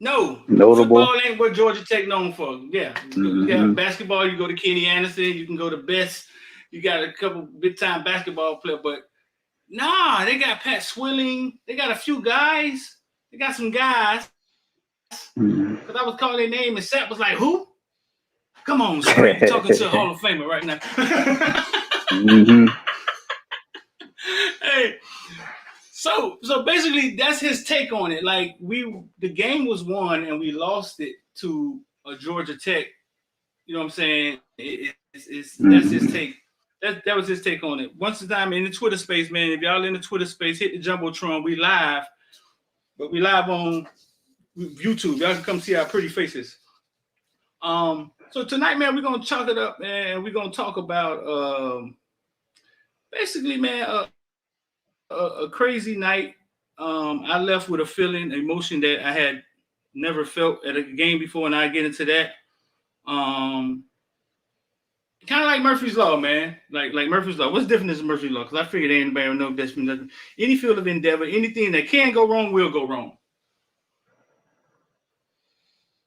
No, Notable. football ain't what Georgia Tech known for. Yeah, you got basketball. You go to Kenny Anderson. You can go to Best. You got a couple big time basketball players, but nah, they got Pat Swilling. They got a few guys. They got some guys. Because I was calling their name and Sap was like, "Who? Come on, Scrape. You're talking to a Hall of Famer right now." Hey, so basically that's his take on it. Like the game was won and we lost it to a Georgia Tech. You know what I'm saying? That's his take. That was his take on it. Once the time in the Twitter space, man. If y'all in the Twitter space, hit the Jumbotron. We live, but we live on YouTube. Y'all can come see our pretty faces. So tonight, man, we're gonna chalk it up, man. We're gonna talk about basically, man, a crazy night. I left with a feeling, emotion that I had never felt at a game before, and I get into that. Kind of like Murphy's Law, man. Like Murphy's Law. What's different than Murphy's Law? Because I figured anybody will know that's nothing. Any field of endeavor, anything that can go wrong will go wrong.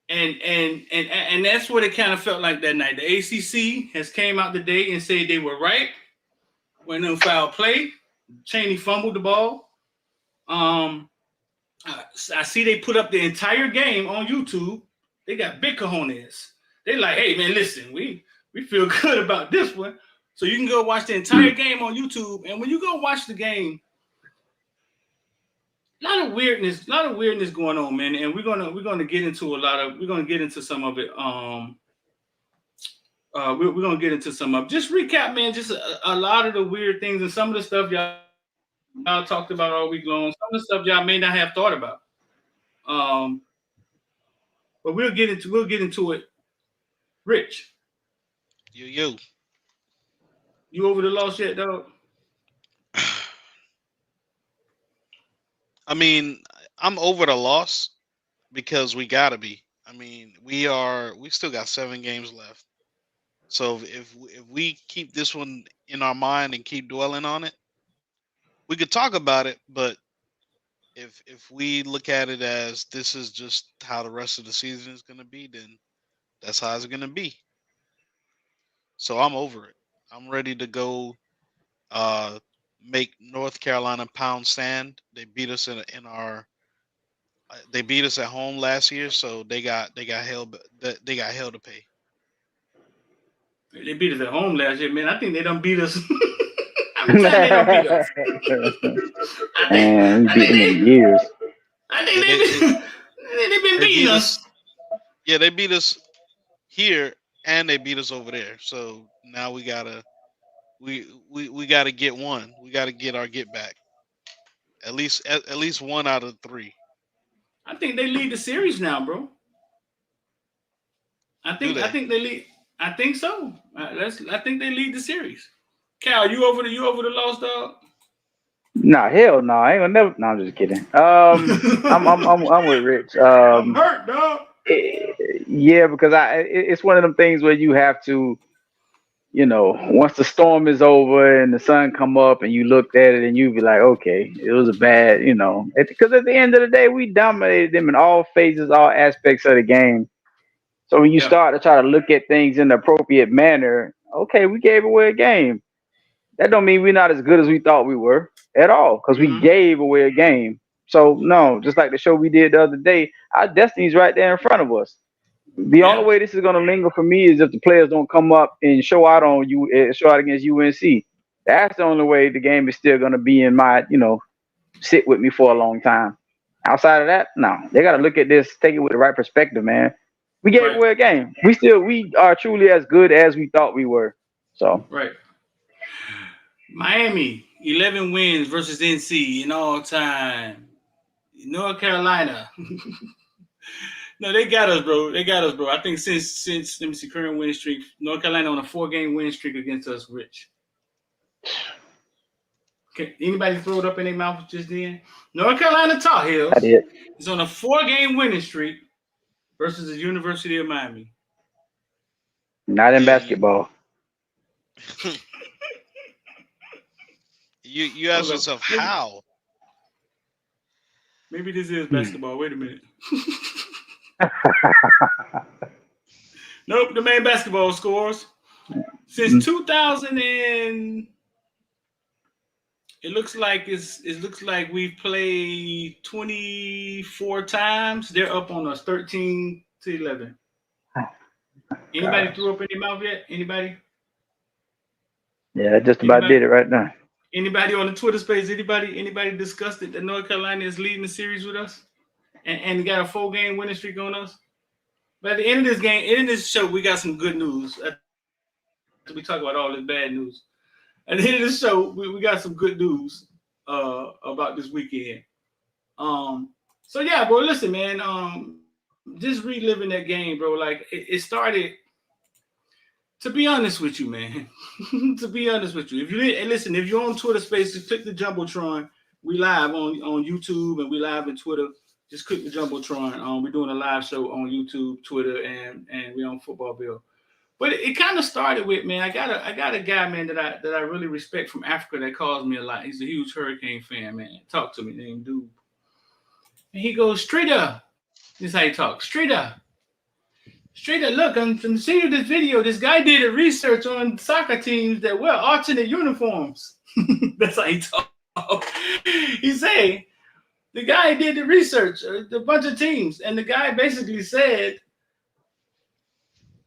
And that's what it kind of felt like that night. The ACC has came out today and said they were right when no foul play. Chaney fumbled the ball. I see they put up the entire game on YouTube. They got big cojones. They like, hey man, listen, we feel good about this one. So you can go watch the entire game on YouTube. And when you go watch the game, a lot of weirdness going on, man. And we're gonna get into some of it. We're gonna get into some of it. Just recap, man. Just a lot of the weird things and some of the stuff y'all talked about all week long. Some of the stuff y'all may not have thought about. But we'll get into it. Rich, You. you over the loss yet, dog? I mean, I'm over the loss because we gotta be. I mean, we still got 7 games left. So if we keep this one in our mind and keep dwelling on it, we could talk about it. But if we look at it as this is just how the rest of the season is gonna be, then that's how it's gonna be. So I'm over it. I'm ready to go. Make North Carolina pound sand. They beat us in our. They beat us at home last year, so they got hell. They got hell to pay. They beat us at home last year, man. I think they done beat us. How many times they done beat us? And we beat them in years. I think they've been beating us. Yeah, they beat us here and they beat us over there. So now we gotta get one. We gotta get our get back. At least 1 out of 3. I think they lead the series now, bro. I think they lead. I think so. I think they lead the series. Cal, you over the lost dog? Nah, hell no. I ain't gonna never. No, I'm just kidding. I'm with Rich. I'm hurt, dog. Yeah, because it's one of them things where you have to, once the storm is over and the sun come up and you looked at it and you be like, okay, it was a bad, because at the end of the day, we dominated them in all phases, all aspects of the game. So when you start to try to look at things in the appropriate manner, okay, we gave away a game. That don't mean we're not as good as we thought we were at all, because we gave away a game. So no, just like the show we did the other day, our destiny's right there in front of us. The only way this is going to linger for me is if the players don't come up and show out against UNC. That's the only way the game is still going to be in my, sit with me for a long time. Outside of that, no. They got to look at this, take it with the right perspective, man. We gave away a game. We are truly as good as we thought we were. So right. Miami 11 wins versus NC in all time. North Carolina. No, they got us, bro. I think since let me see, current win streak, North Carolina on a 4-game win streak against us, Rich. Okay, anybody throw it up in their mouth just then? North Carolina Tar Heels is on a 4-game winning streak versus the University of Miami. Not in basketball. You ask yourself how? Maybe this is basketball. Wait a minute. Nope, the main basketball scores. Since 2000 and it looks like we've played 24 times. They're up on us 13-11. Anybody Gosh. threw up in their mouth yet? Anybody? Yeah, that just about Anybody? did it right now. Anybody on the Twitter space? Anybody disgusted that North Carolina is leading the series with us and got a 4-game winning streak on us? But at the end of this game, end of this show, we got some good news. After we talk about all this bad news, at the end of the show, we got some good news about this weekend. So yeah, bro. Listen, man. Just reliving that game, bro. Like it started. To be honest with you, man. To be honest with you, if you didn't, hey, listen, if you're on Twitter Spaces, click the jumbotron. We live on YouTube and we live in Twitter. Just click the jumbotron. We're doing a live show on YouTube, Twitter, and we on Football Bill. But it kind of started with, man. I got a guy, man, that I really respect from Africa that calls me a lot. He's a huge Hurricane fan, man. Talk to me, named Dude. And he goes, straight up. This is how he talks. Straight up. Straight up, look, I'm seeing this video. This guy did a research on soccer teams that wear alternate uniforms. That's how he talk. He say the guy did the research, a bunch of teams, and the guy basically said,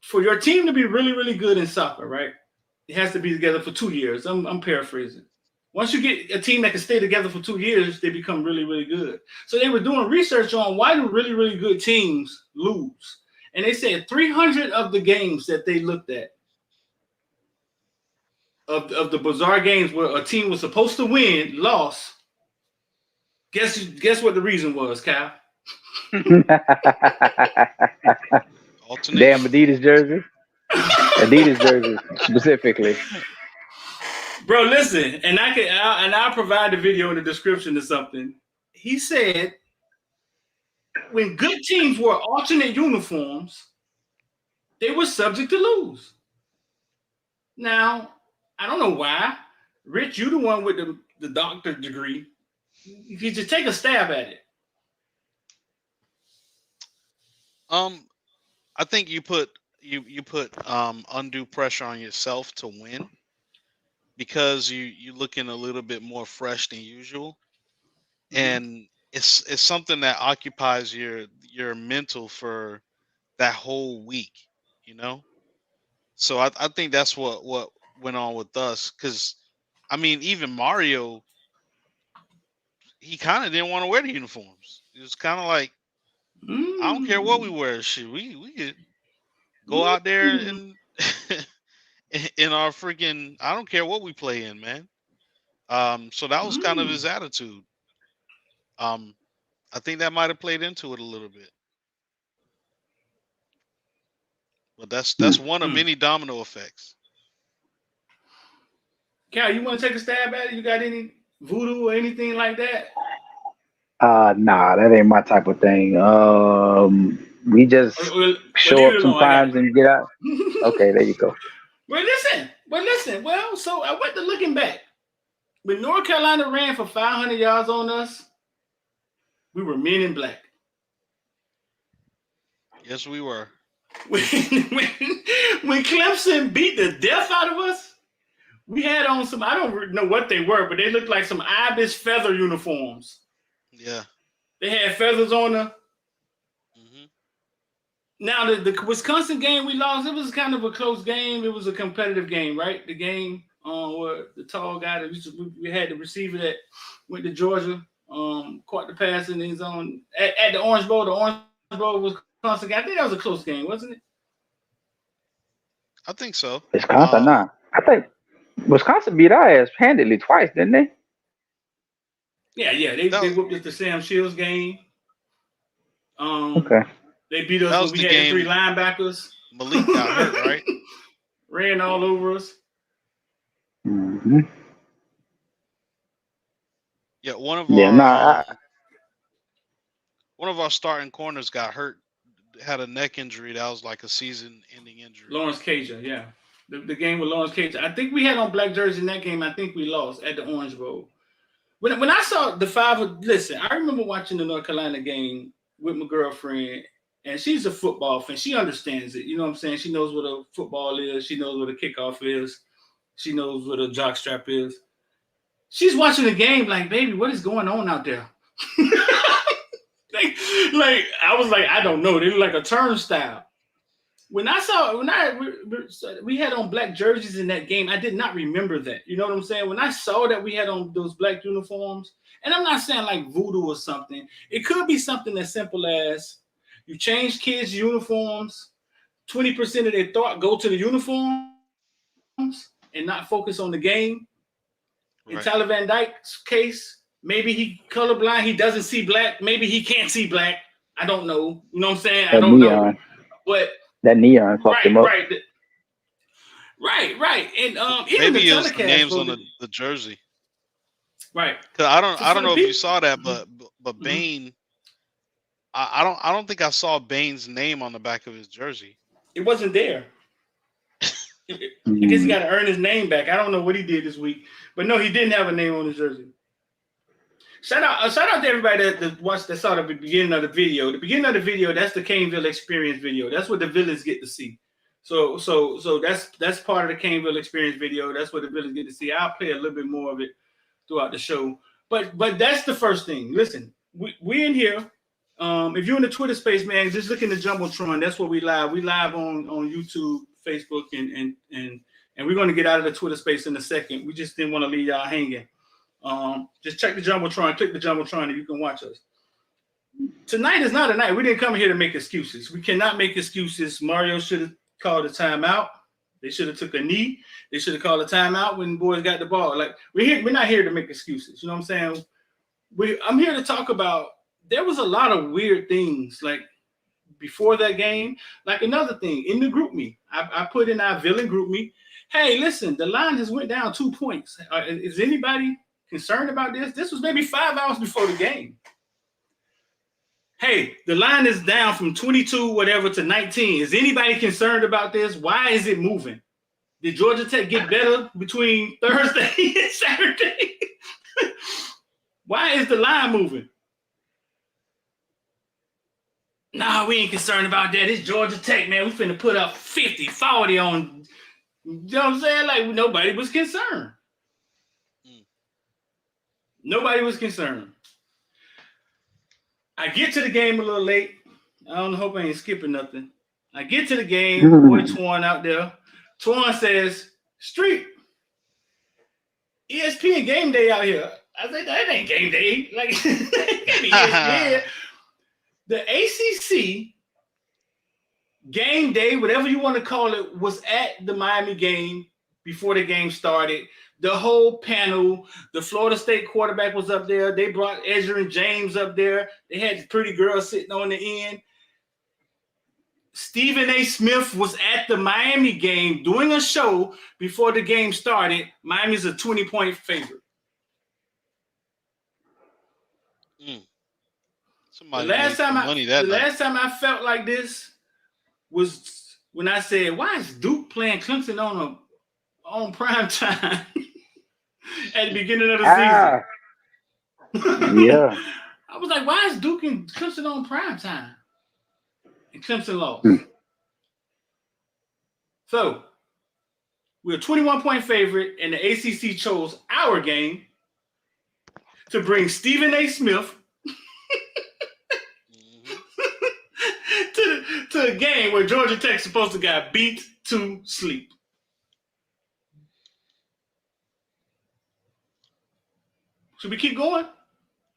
for your team to be really, really good in soccer, right? It has to be together for 2 years. I'm paraphrasing. Once you get a team that can stay together for 2 years, they become really, really good. So they were doing research on why do really, really good teams lose. And they said 300 of the games that they looked at, of the bizarre games where a team was supposed to win, lost. Guess what the reason was, Kyle? Alternate Damn uniform. Adidas jersey. Adidas jersey specifically. Bro, listen, and I'll provide the video in the description or something. He said when good teams wore alternate uniforms, they were subject to lose. Now, I don't know why. Rich, you the one with the doctorate degree. You just take a stab at it. I think you put undue pressure on yourself to win because you looking a little bit more fresh than usual, and it's something that occupies your mental for that whole week, you know. So I think that's what went on with us because I mean even Mario he kind of didn't want to wear the uniforms. It was kind of like I don't care what we Mm. wear, shit. We could go out there Mm. and in our freaking I don't care what we play in, man. So that was kind of Mm. his attitude. Um, I think that might have played into it a little bit, but that's one of Mm. many domino effects. Cal, you want to take a stab at it? You got any voodoo or anything like that? Nah, that ain't my type of thing. We Or, just or, or show leave up it two alone. I got times and get out. it. Okay, there you go. Listen. Well, so I went to looking back. When North Carolina ran for 500 yards on us, we were men in black. Yes, we were. When, when, when Clemson beat the death out of us, we had on some, I don't know what they were, but they looked like some ibis feather uniforms. Yeah. They had feathers on them. Hmm. Now, the Wisconsin game we lost, it was kind of a close game. It was a competitive game, right? The game where the tall guy that we had the receiver that went to Georgia, caught the pass in his own at the Orange Bowl. The Orange Bowl was Wisconsin game. I think that was a close game, wasn't it? I think so. Wisconsin, nah. I think Wisconsin beat our ass handedly twice, didn't they? Yeah. That They was, whooped us the Sam Shields game. Um, Okay. they beat us that when was we the had the three game linebackers. Malik got hurt, right? Ran all over us. Hmm. Yeah, Yeah, nah. one of our starting corners got hurt, had a neck injury that was like a season-ending injury. Lawrence Cager, yeah. The game with Lawrence Cager. I think we had on black jersey in that game. I think we lost at the Orange Bowl. When I saw the listen, I remember watching the North Carolina game with my girlfriend, And she's a football fan. She understands it. You know what I'm saying? She knows what a football is. She knows what a kickoff is. She knows what a jockstrap is. She's watching the game like, baby, what is going on out there? like I was like, I don't know. They look like a turnstile. When we had on black jerseys in that game, I did not remember that. You know what I'm saying? When I saw that we had on those black uniforms, and I'm not saying like voodoo or something. It could be something as simple as you change kids' uniforms, 20% of their thought go to the uniforms and not focus on the game. In Tyler Right. Van Dyke's case, maybe he colorblind, he doesn't see black, maybe he can't see black. I don't know. You know what I'm saying? I That don't know. neon, But that neon fucked right, him up. right, right. And even the Maybe it's the telecast names on voted the jersey. right. Cause So I for don't the know if you people, saw that, mhm, but mhm. Bane, I don't think I saw Bane's name on the back of his jersey. It wasn't there. I guess he Mm. got to earn his name back. I don't know what he did this week, but no, he didn't have a name on his jersey. Shout out to everybody that watched that saw the beginning of the video. The beginning of the video, that's the Caneville experience video. That's what the villains get to see. So that's part of the Caneville experience video. That's what the villains get to see. I'll play a little bit more of it throughout the show. But that's the first thing. Listen, we in here. If you're in the Twitter space, man, just look in the Jumbotron. That's where we live. We live on YouTube, Facebook, and we're going to get out of the Twitter space in a second. We just didn't want to leave y'all hanging. Just check the Jumbotron, click the Jumbotron, and you can watch us. Tonight is not a night. We didn't come here to make excuses. We cannot make excuses. Mario should have called a timeout. They should have took a knee. They should have called a timeout when boys got the ball. Like we're not here to make excuses. You know what I'm saying? I'm here to talk about. There was a lot of weird things like before that game. Like another thing in the group me, I put in our villain group me. Hey, listen, the line has went down 2 points. Is anybody concerned about this? This was maybe 5 hours before the game. Hey, the line is down from 22 whatever to 19. Is anybody concerned about this? Why is it moving? Did Georgia Tech get better between Thursday and Saturday? Why is the line moving? Nah, we ain't concerned about that. It's Georgia Tech, man. We finna put up 50, 40 on. You know what I'm saying? Like nobody was concerned. Nobody was concerned. I get to the game a little late. I don't hope I ain't skipping nothing. I get to the game. Boy, Twan out there. Twan says, "Street, ESPN game day out here." I said, "That ain't game day. Like, it can't be ESPN." The ACC game day, whatever you want to call it, was at the Miami game before the game started. The whole panel, the Florida State quarterback was up there. They brought Ezra and James up there. They had the pretty girl sitting on the end. Stephen A. Smith was at the Miami game doing a show before the game started. Miami's a 20-point favorite. Somebody made some money that the night. last time I felt like this was when I said, "Why is Duke playing Clemson on prime time at the beginning of the season?" Yeah. I was like, "Why is Duke and Clemson on prime time?" And Clemson lost. So we're a 21-point favorite, and the ACC chose our game to bring Stephen A. Smith to a game where Georgia Tech's supposed to got beat to sleep. Should we keep going?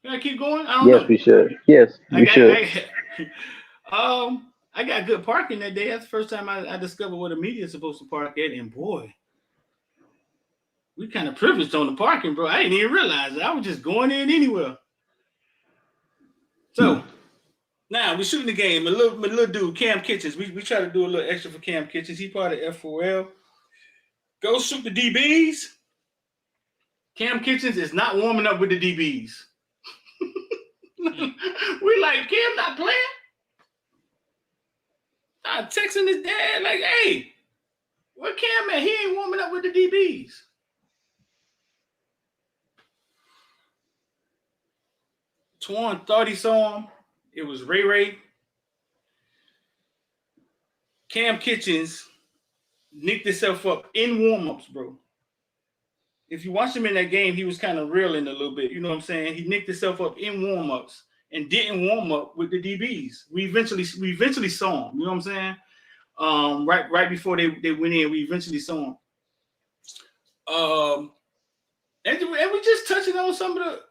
Can I keep going? I don't Yes, know. we should. Yes, we should. I got good parking that day. That's the first time I discovered where the media is supposed to park at. And boy, we kind of privileged on the parking, bro. I didn't even realize it. I was just going in anywhere. So now we're shooting the game. My little dude, Cam Kitchens. We try to do a little extra for Cam Kitchens. He part of F4L. Go shoot the DBs. Cam Kitchens is not warming up with the DBs. We like, Cam not playing. I'm texting his dad like, "Hey, where Cam at? He ain't warming up with the DBs." Twan thought he saw him. It was Ray Ray. Cam Kitchens nicked himself up in warm-ups, bro. If you watch him in that game, he was kind of reeling a little bit. You know what I'm saying? He nicked himself up in warm-ups and didn't warm up with the DBs. We eventually saw him. You know what I'm saying? Right before they went in, we eventually saw him. And we just touching on some of the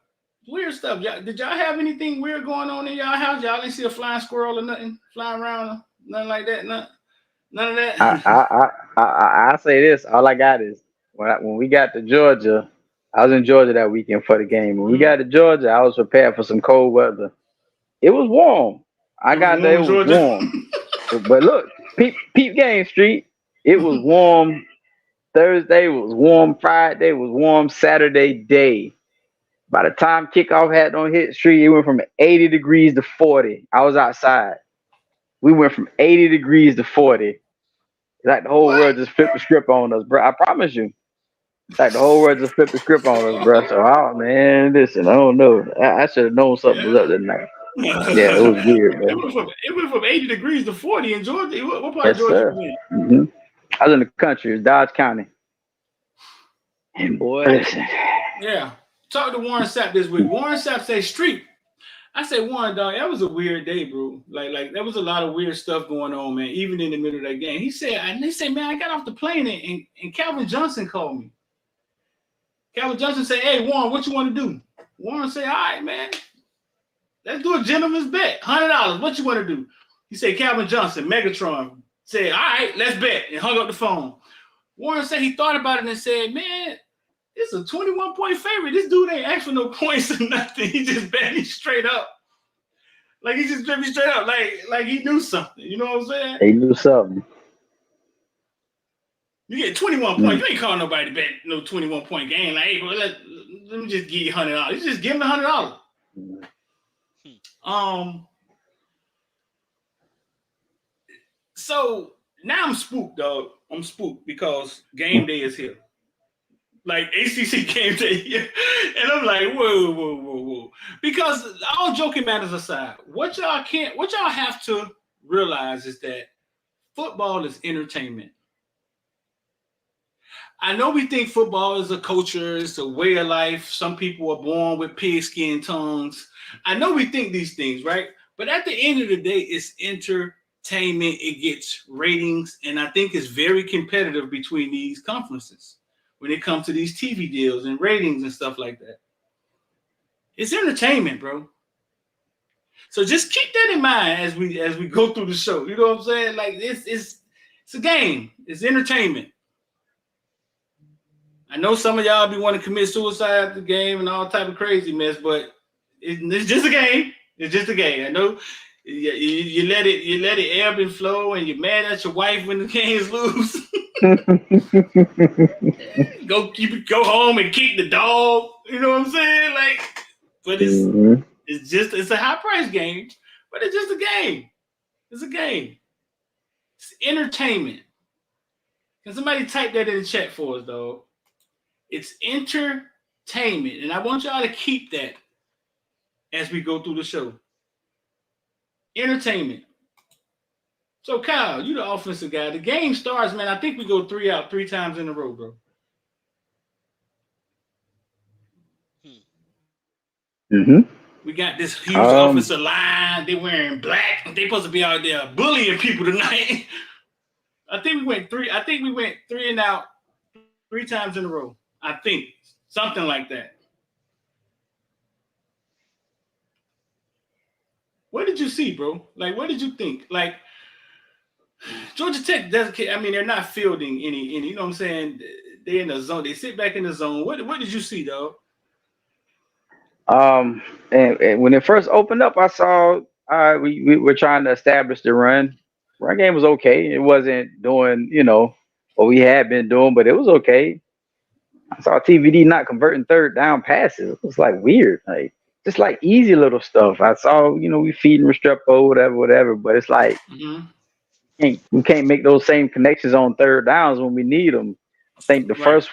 weird stuff. Did y'all have anything weird going on in y'all house? Y'all didn't see a flying squirrel or nothing flying around, nothing like that, none of that. I say this. All I got is when we got to Georgia, I was in Georgia that weekend for the game. When we got to Georgia, I was prepared for some cold weather. It was warm. I It was got warm there. It in was Georgia. warm. But look, peep game street. It was warm. Thursday was warm. Friday was warm. Saturday day. By the time kickoff had on hit street, it went from 80 degrees to 40. I was outside. We went from 80 degrees to 40. Like the whole What? world just flipped the script on us, bro. I promise you. Like the whole world just flipped the script on us, bro. So, oh man, listen, I don't know. I should have known something was Yeah. up that night. Yeah, it was weird, bro. It went from 80 degrees to 40 in Georgia. What part of Yes, Georgia sir. you in? I was in the country, it's Dodge County. And boy, listen. Yeah. Talk to Warren Sapp this week. Warren Sapp say street. I say, Warren, dog, that was a weird day, bro. Like there was a lot of weird stuff going on, man, even in the middle of that game. He said, man, I got off the plane and Calvin Johnson called me. Calvin Johnson said, hey, Warren, what you want to do? Warren said, all right, man. Let's do a gentleman's bet. $100. What you want to do? He said, Calvin Johnson, Megatron, said, all right, let's bet, and hung up the phone. Warren said he thought about it and said, man, it's a 21-point favorite. This dude ain't asked for no points or nothing. He just bet me straight up. Like he just bet me straight up. Like he knew something. You know what I'm saying? He knew something. You get 21 points. You ain't calling nobody to bet no 21-point game. Like, hey, bro, let me just give you $100. You just give him the $100. So now I'm spooked, dog. I'm spooked because game day is here. Like ACC game day here. And I'm like, whoa. Because all joking matters aside, what y'all have to realize is that football is entertainment. I know we think football is a culture, it's a way of life. Some people are born with pigskin tongues. I know we think these things, right? But at the end of the day, it's entertainment. It gets ratings, and I think it's very competitive between these conferences when it comes to these TV deals and ratings and stuff like that. It's entertainment, bro. So just keep that in mind as we go through the show. You know what I'm saying? Like it's a game. It's entertainment. I know some of y'all be wanting to commit suicide at the game and all type of crazy mess, but it's just a game. It's just a game. I know you let it ebb and flow, and you're mad at your wife when the Canes lose. Go home and kick the dog. You know what I'm saying? Like, but it's a high price game, but it's just a game. It's a game. It's entertainment. Can somebody type that in the chat for us, dog? It's entertainment, and I want y'all to keep that as we go through the show. Entertainment. So, Kyle, you the offensive guy. The game starts, man. I think we go 3 out 3 times in a row, bro. We got this huge offensive line. They wearing black. They supposed to be out there bullying people tonight. I think we went 3 and out 3 times in a row. I think something like that. What did you see, bro? Like, what did you think? Like, Georgia Tech doesn't care. I mean, they're not fielding any. You know what I'm saying? They're in the zone. They sit back in the zone. What did you see, dog? And when it first opened up, I saw we were trying to establish the run. Run game was okay. It wasn't doing what we had been doing, but it was okay. I saw TVD not converting third down passes. It was like weird, like just like easy little stuff. I saw we feeding Restrepo, whatever, but it's like we can't make those same connections on third downs when we need them. I think the first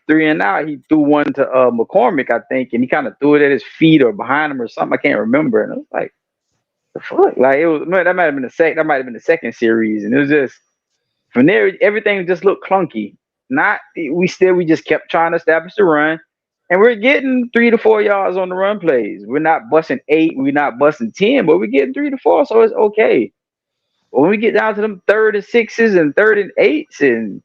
3 and out, he threw one to McCormick, I think, and he kind of threw it at his feet or behind him or something. I can't remember. And I was like, The fuck? Like it was man, that might have been the second series, and it was just from there everything just looked clunky. Not we just kept trying to establish the run, and we're getting 3 to 4 yards on the run plays. We're not busting 8, we're not busting 10, but we're getting 3 to 4, so it's okay. But when we get down to them 3rd and 6s and 3rd and 8s, and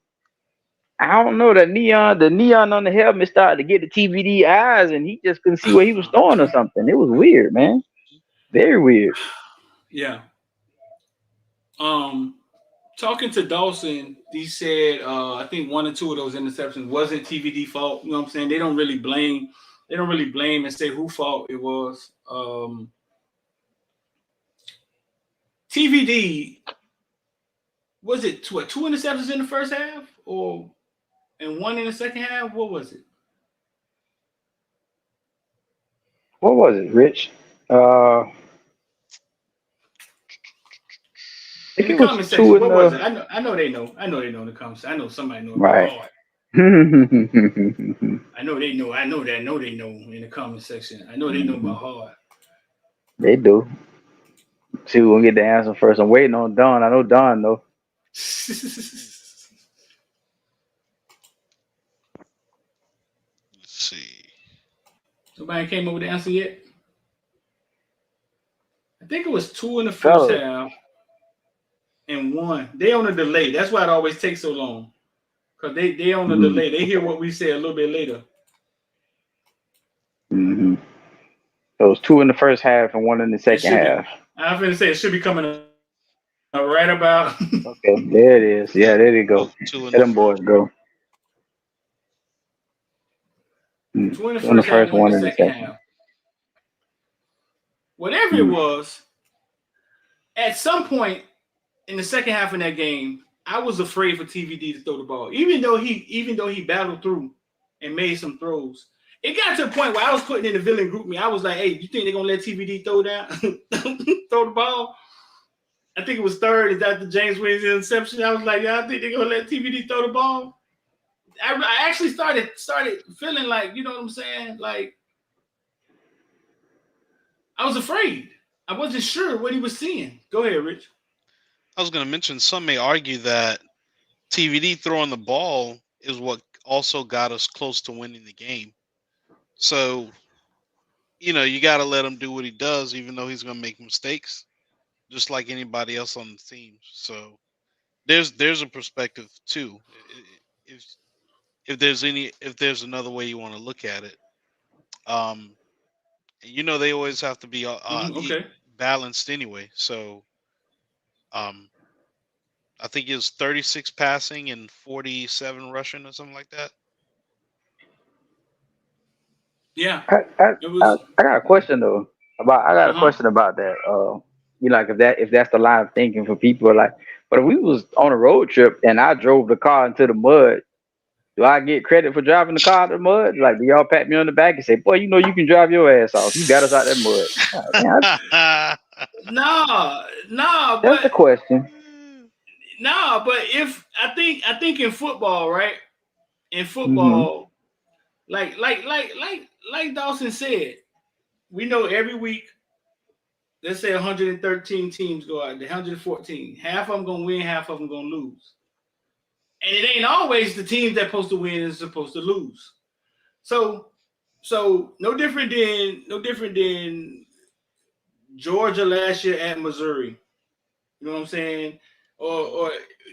I don't know, the neon on the helmet started to get the TVD eyes, and he just couldn't see where he was throwing or something. It was weird, man. Very weird. Yeah. Um, Talking to Dawson, he said I think one or two of those interceptions wasn't TVD fault. You know what I'm saying? They don't really blame. They don't really blame and say who fault it was. TVD was it what 2 interceptions in the first half or and one in the second half? What was it? What was it, Rich? I think In the it was comment two section, in what was the it? I know they know. I know they know in the comments. I know somebody know it by right. heart. I know they know. I know that. I know they know in the comment section. I know they know by Mhm. heart. They do. See, we're gonna get the answer first. I'm waiting on Don. I know Don though. Let's see. Somebody came up with the answer yet? I think it was two in the first Fellas. half and one. They on a delay. That's why it always takes so long. Because they on a Mm-hmm. delay. They hear what we say a little bit later. Mm-hmm. There was two in the first half and one in the It second should be. half. I'm finna say it should be coming up right about Okay, there it is. Yeah, there they go. Two in Let the them boys first. go. two in the Two in the first half, first, one in the one in the second second. half. Whatever it Mm. was, at some point in the second half of that game, I was afraid for TVD to throw the ball. Even though he battled through and made some throws. It got to a point where I was putting in the villain group me. I was like, hey, you think they're gonna let TVD throw down throw the ball? I think it was third. Is that the James Williams interception? I was like, yeah, I think they're gonna let TVD throw the ball. I actually started feeling like, you know what I'm saying? Like I was afraid. I wasn't sure what he was seeing. Go ahead, Rich. I was going to mention some may argue that TVD throwing the ball is what also got us close to winning the game. So, you got to let him do what he does, even though he's going to make mistakes, just like anybody else on the team. So there's a perspective too. If if there's another way you want to look at it, um, they always have to be Okay. balanced anyway. So um, I think it was 36 passing and 47 rushing or something like that. Yeah. I, I, It I, was. I got a question though I got a Uh-huh. question about that. Like if that's the line of thinking for people, like, but if we was on a road trip and I drove the car into the mud, do I get credit for driving the car in the mud? Like, do y'all pat me on the back and say, "Boy, you can drive your ass off. You got us out that mud." Yeah, No, that's the question. but if I think in football, right? In Hmm. football, like Dawson said, we know every week. Let's say 113 teams go out. The 114, half of them gonna win, half of them gonna lose. And it ain't always the teams that supposed to win is supposed to lose. So, no different than Georgia last year at Missouri. You know what I'm saying? Or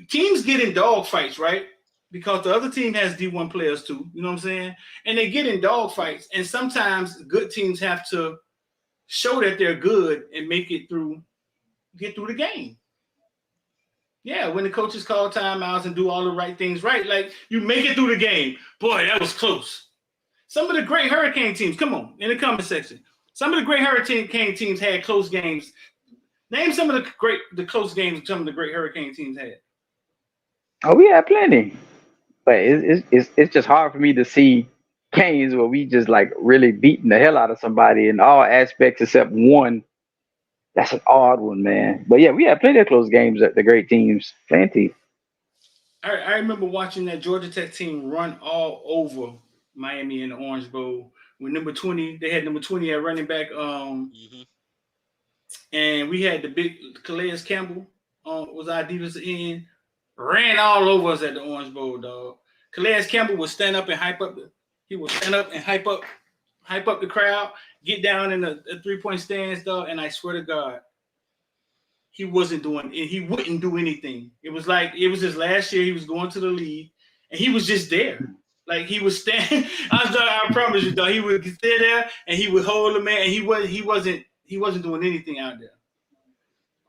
teams get in dog fights, right? Because the other team has D1 players too. You know what I'm saying? And they get in dog fights, and sometimes good teams have to show that they're good and get through the game. Yeah, when the coaches call timeouts and do all the right things right, like you make it through the game. Boy, that was close. Some of the great Hurricane teams, come on, in the comment section. Some of the great Hurricane teams had close games. Name some of the close games some of the great Hurricane teams had. Oh, we had plenty, but it's just hard for me to see games where we just like really beating the hell out of somebody in all aspects except one. That's an odd one, man. But yeah, we had plenty of close games at the great teams. Plenty. I remember watching that Georgia Tech team run all over Miami in the Orange Bowl with number 20. They had number 20 at running back. Hmm. and we had the big Calais Campbell was our defensive end, ran all over us at the Orange Bowl, dog. Calais Campbell would stand up and hype up the crowd, get down in the 3-point stands, dog, and I swear to God, he wouldn't do anything. It was like it was his last year. He was going to the league, and he was just there. Like he was standing. I promise you, dog. He would stay there and he would hold the man. And he wasn't doing anything out there.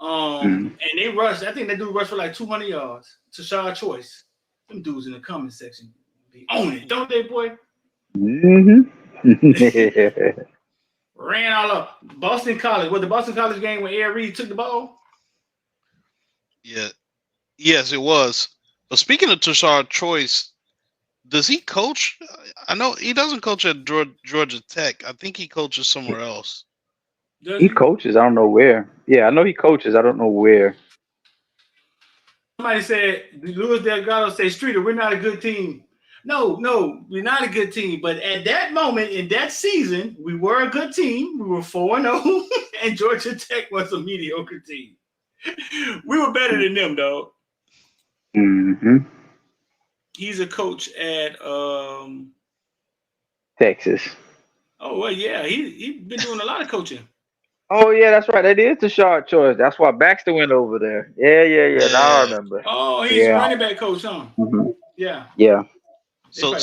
And they rushed. I think that dude rushed for like 200 yards. Tashard Choice. Them dudes in the comment section, they own it, don't they, boy? Ran all up. Boston College. Was the Boston College game when Ed Reed took the ball? Yeah. Yes, it was. But speaking of Tashard Choice, does he coach? I know he doesn't coach at Georgia Tech. I think he coaches somewhere else. He coaches. I don't know where. Yeah, I know he coaches. I don't know where. Somebody said, Luis Delgado said, Streeter, we're not a good team. No, we're not a good team. But at that moment, in that season, we were a good team. We were 4-0, and Georgia Tech was a mediocre team. We were better than them, dog. Mm-hmm. He's a coach at Texas. Oh, well, yeah. He's been doing a lot of coaching. Oh, yeah, that's right. That is the Tashard Choice. That's why Baxter went over there. Yeah. Now I remember. Oh, he's running back coach, huh? Mm-hmm. Yeah. So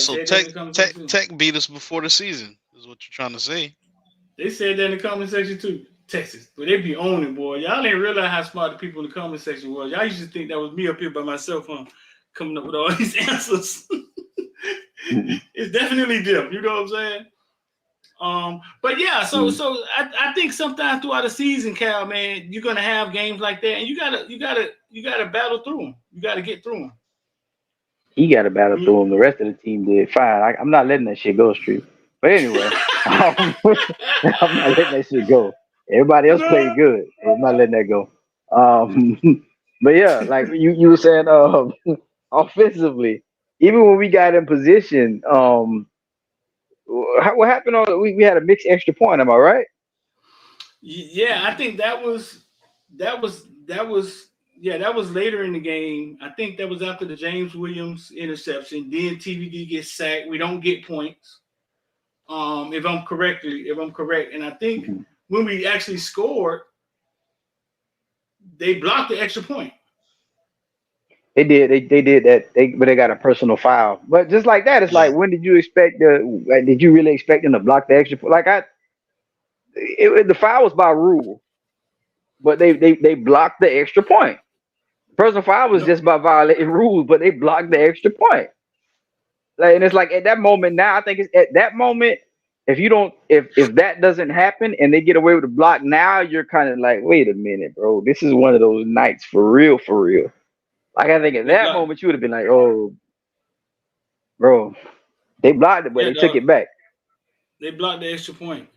Tech beat us before the season, is what you're trying to say. They said that in the comment section, too. Texas. But they be owning, boy. Y'all ain't realize how smart the people in the comment section was. Y'all used to think that was me up here by myself, huh? Coming up with all these answers. It's definitely them. You know what I'm saying? But yeah, so I think sometimes throughout the season, Cal, man, you're gonna have games like that, and you gotta battle through them. You gotta get through them. He got to battle through him. The rest of the team did fine. I'm not letting that shit go, Street. But anyway, I'm not letting that shit go. Everybody else played good. I'm not letting that go. But yeah, like you were saying, offensively, even when we got in position, what happened on we had a mixed extra point, am I right? Yeah, I think that was later in the game. I think that was after the James Williams interception. Then TVD gets sacked. We don't get points. If I'm correct, and I think when we actually scored, they blocked the extra point. They did that. But they got a personal foul. But just like that, it's like, when did you expect did you really expect them to block the extra point? Like the foul was by rule, but they blocked the extra point. Personal foul was just by violating rules, but they blocked the extra point. Like, and it's like at that moment now, I think it's at that moment, if that doesn't happen and they get away with the block, now you're kind of like, wait a minute, bro, this is one of those nights for real. Like, I think at that moment you would have been like, oh, bro, they blocked it, but they took it back. They blocked the extra point.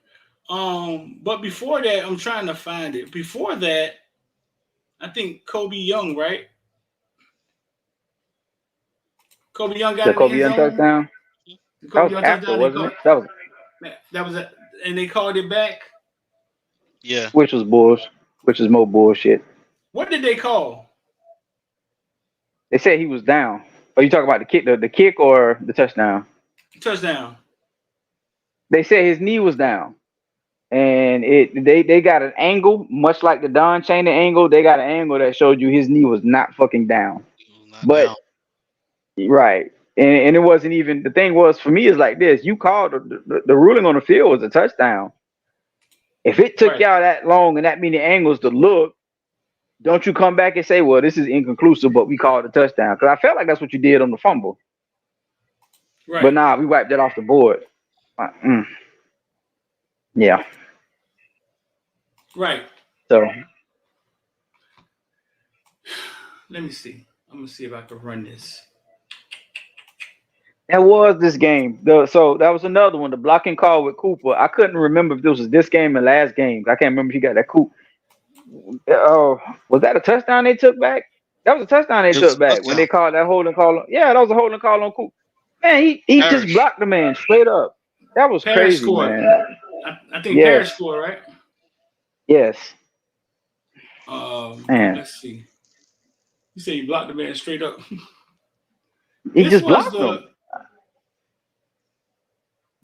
But before that, I'm trying to find it. Before that, I think Kobe Young, right? Kobe Young got Kobe Young touchdown. That was after, wasn't it? That was and they called it back. Yeah. Which was more bullshit. What did they call? They said he was down. Are you talking about the kick or the touchdown? Touchdown. They said his knee was down. And they got an angle, much like the Don Chaney angle. They got an angle that showed you his knee was not fucking down. But right, and it wasn't even. The thing was, for me, is like this: you called the ruling on the field was a touchdown. If it took y'all that long and that many angles to look, don't you come back and say, "Well, this is inconclusive, but we called a touchdown"? Because I felt like that's what you did on the fumble. Right. But nah, we wiped that off the board. Yeah. Right. So let me see. I'm gonna see if I can run this. That was this game. So that was another one. The blocking call with Cooper. I couldn't remember if this was this game or last game. I can't remember if he got that coup. Was that a touchdown they took back? That was a touchdown they took back when they called that holding call. Yeah, that was a holding call on Cooper. Man, he just blocked the man straight up. That was Parrish crazy, scored. man. I think Parrish scored, right? Yes. Man, Let's see. You say you blocked the man straight up. he This just was blocked the. him.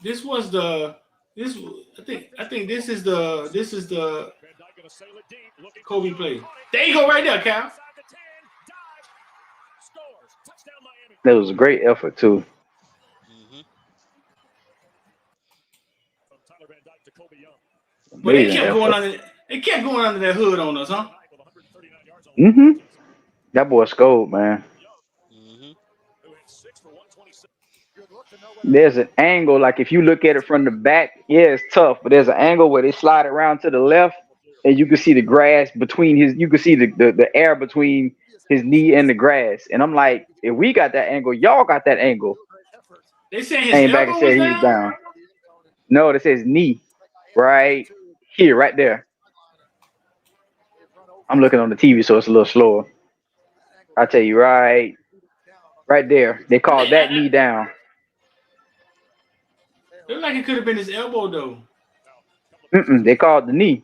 This was the. This I think this is the Kobe play. There you go, right there, Cal. That was a great effort too. Mm-hmm. But they Amazing kept going effort. under. They kept going under that hood on us, huh? That boy scored, man. Mm-hmm. There's an angle, like if you look at it from the back, yeah, it's tough, but there's an angle where they slide around to the left, and you can see the grass between his, you can see the air between his knee and the grass. And I'm like, if we got that angle, y'all got that angle. They saying his Came back and elbow was said he was down. down. No, it says knee right here, right there. I'm looking on the TV, so it's a little slower. I tell you, right there. They called that knee down. Looked like it could have been his elbow though. They called the knee.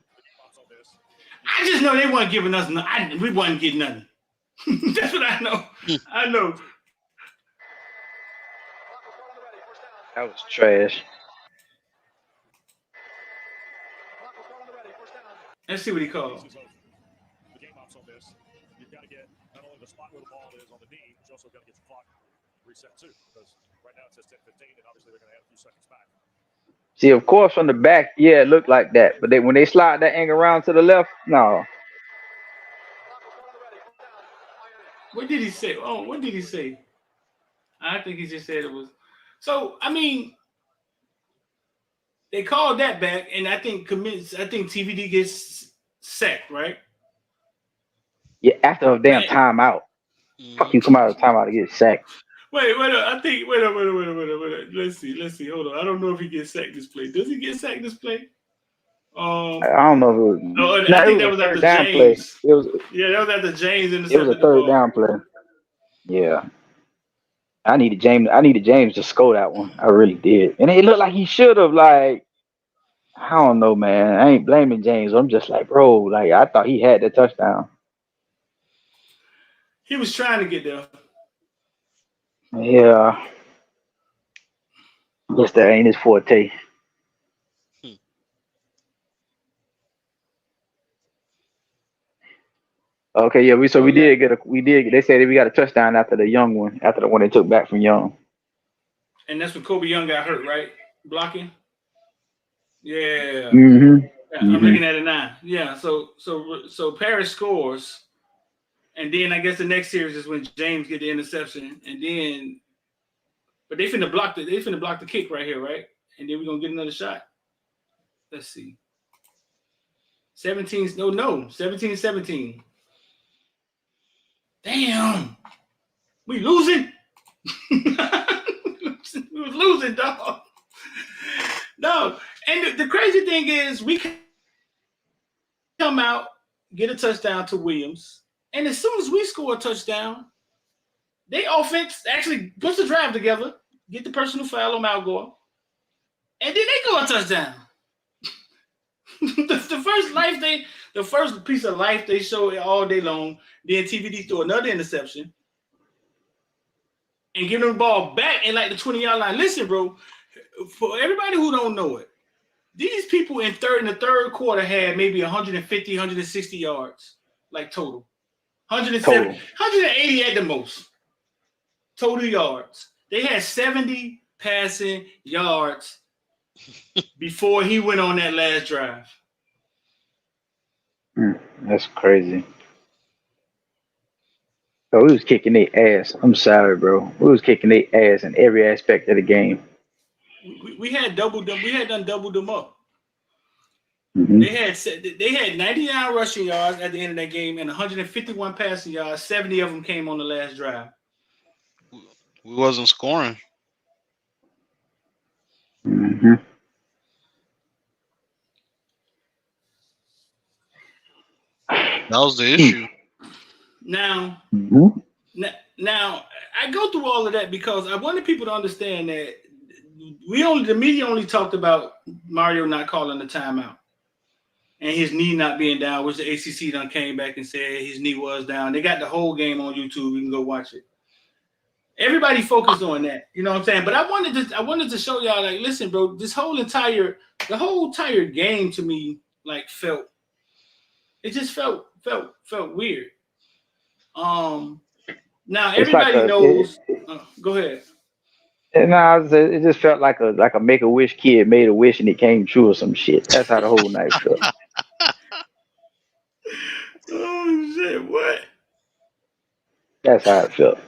I just know they weren't giving us. We wasn't getting nothing. That's what I know. I know. That was trash. Let's see what he called. See, of course, from the back, yeah, it looked like that. But when they slide that angle around to the left, no. What did he say? Oh, what did he say? I think he just said it was. So I mean, they called that back, and I think commits. I think TVD gets sacked, right? Yeah, after a damn Man, timeout. Fuck Mm-hmm. you, come out of the timeout to get sacked. wait. I think. Wait. Let's see. Hold on. I don't know if he gets sacked this play. Does he get sacked this play? I don't know if it was. No, No, I it think that was a was third after down play. James. It was. Yeah, that was after James It was a intercepted the third ball. down play. Yeah, I needed James. I needed James to score that one. I really did, and it looked like he should have. Like, I don't know, man. I ain't blaming James. I'm just like, bro. Like, I thought he had the touchdown. He was trying to get there. Yeah, guess that ain't his forte. Okay, yeah, Oh we yeah, did get a we did they said that we got a touchdown after the young one, after the one they took back from Young. and that's when Kobe Young got hurt, right? Blocking. Yeah. Mm-hmm. Yeah, I'm Mm-hmm. looking at it now. Yeah, so Paris scores, and then I guess the next series is when James get the interception, and then but they finna block the kick right here, right? And then we're gonna get another shot. Let's see. 17-17. Damn, we losing. We was losing, dog. No, and the crazy thing is we come out, get a touchdown to Williams, and as soon as we score a touchdown, they offense actually puts the drive together, get the personal foul on Malgore, and then they go a touchdown. the first piece of life they show it all day long. Then TVD throw another interception and give them the ball back in like the 20-yard line. Listen, bro, for everybody who don't know it, these people in the third quarter had maybe 150, 160 yards, like total. 170, Total. 180 at the most. Total yards. They had 70 passing yards before he went on that last drive. That's crazy. So we was kicking their ass. I'm sorry, bro. We was kicking their ass in every aspect of the game. We had doubled them. We had done doubled them up. Mm-hmm. They had 99 rushing yards at the end of that game and 151 passing yards. 70 of them came on the last drive. We wasn't scoring. Mm-hmm. That was the issue. Now, Mm-hmm. now I go through all of that because I wanted people to understand that the media only talked about Mario not calling the timeout. and his knee not being down, which the ACC done came back and said his knee was down. They got the whole game on YouTube. You can go watch it. Everybody focused on that, you know what I'm saying? But I wanted to show y'all, like, listen, bro, the whole entire game to me, like, felt weird. Now everybody knows. Go ahead. No, it just felt like a Make a Wish kid made a wish and it came true or some shit. That's how the whole night felt. Oh shit! What? That's how it felt.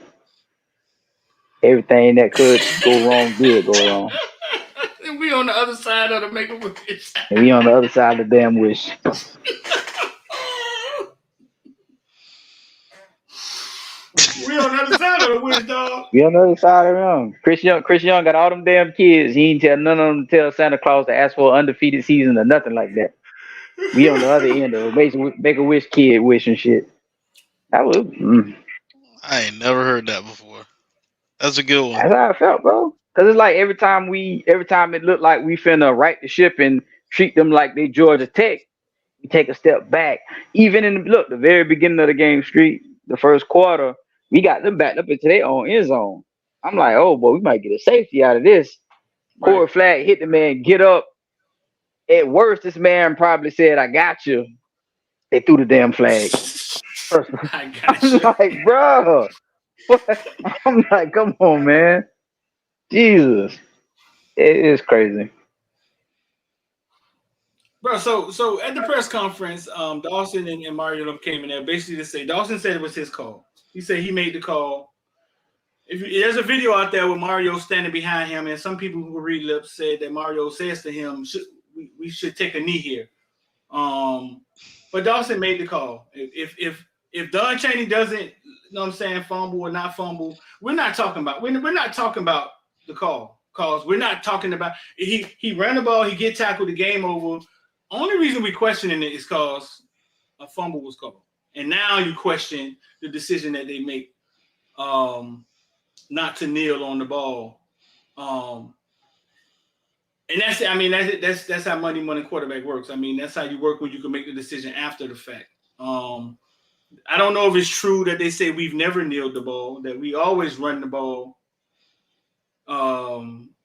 Everything that could go wrong did go wrong. And we on the other side of the Make a Wish. And we on the other side of the damn wish. We on the other side of the wish, dog. We on the other side of them. Chris Young got all them damn kids. He ain't tell none of them to tell Santa Claus to ask for an undefeated season or nothing like that. We on the other end of it. Make a wish kid wish and shit. That was. I ain't never heard that before. That's a good one. That's how I felt, bro. Cause it's like every time it looked like we finna right the ship and treat them like they Georgia Tech, we take a step back. Even in the very beginning of the game, the first quarter, we got them backed up into their own end zone. I'm like, oh boy, we might get a safety out of this. Right. Forward flag hit the man, get up. At worst, this man probably said, "I got you." They threw the damn flag. I got I'm you. like, bro. I'm like, come on, man. Jesus. It is crazy. Bro, so at the press conference, Dawson and Mario came in there basically to say, Dawson said it was his call. He said he made the call. There's a video out there with Mario standing behind him, and some people who read lips said that Mario says to him, we should take a knee here. But Dawson made the call. If Don Chaney doesn't, you know what I'm saying, fumble or not fumble, we're not talking about the call. Calls. We're not talking about he ran the ball, he get tackled, the game over. Only reason we questioning it is because a fumble was called. And now you question the decision that they make not to kneel on the ball. And that's how money quarterback works. I mean, that's how you work when you can make the decision after the fact. I don't know if it's true that they say we've never kneeled the ball, that we always run the ball.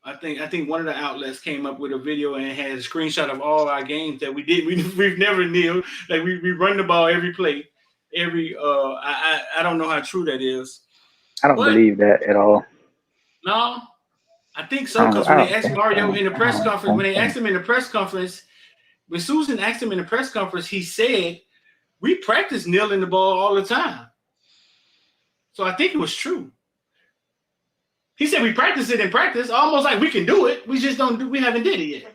I think one of the outlets came up with a video and it had a screenshot of all our games that we did. We've never kneeled. Like we run the ball every play. I don't know how true that is. I don't believe that at all. No, I think so, because when they asked Mario in the press conference, when Susan asked him in the press conference, he said, we practice kneeling the ball all the time. So I think it was true. He said we practice it in practice, almost like we can do it. We just we haven't did it yet.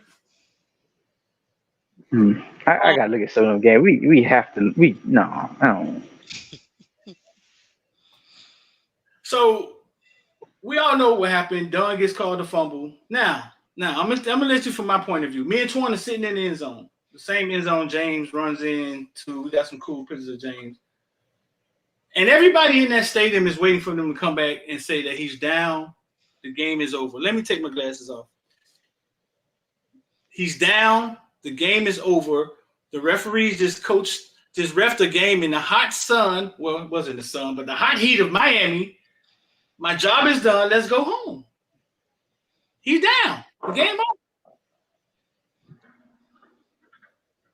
I gotta look at some of them games. We have to. I don't. So we all know what happened. Dunn gets called a fumble. Now I'm gonna let you from my point of view. Me and Twan are sitting in the end zone. The same end zone James runs into. We got some cool pictures of James. And everybody in that stadium is waiting for them to come back and say that he's down. The game is over. Let me take my glasses off. He's down. The game is over. The referees just ref the game in the hot sun. Well, it wasn't the sun, but the hot heat of Miami. My job is done. Let's go home. He's down. The game over.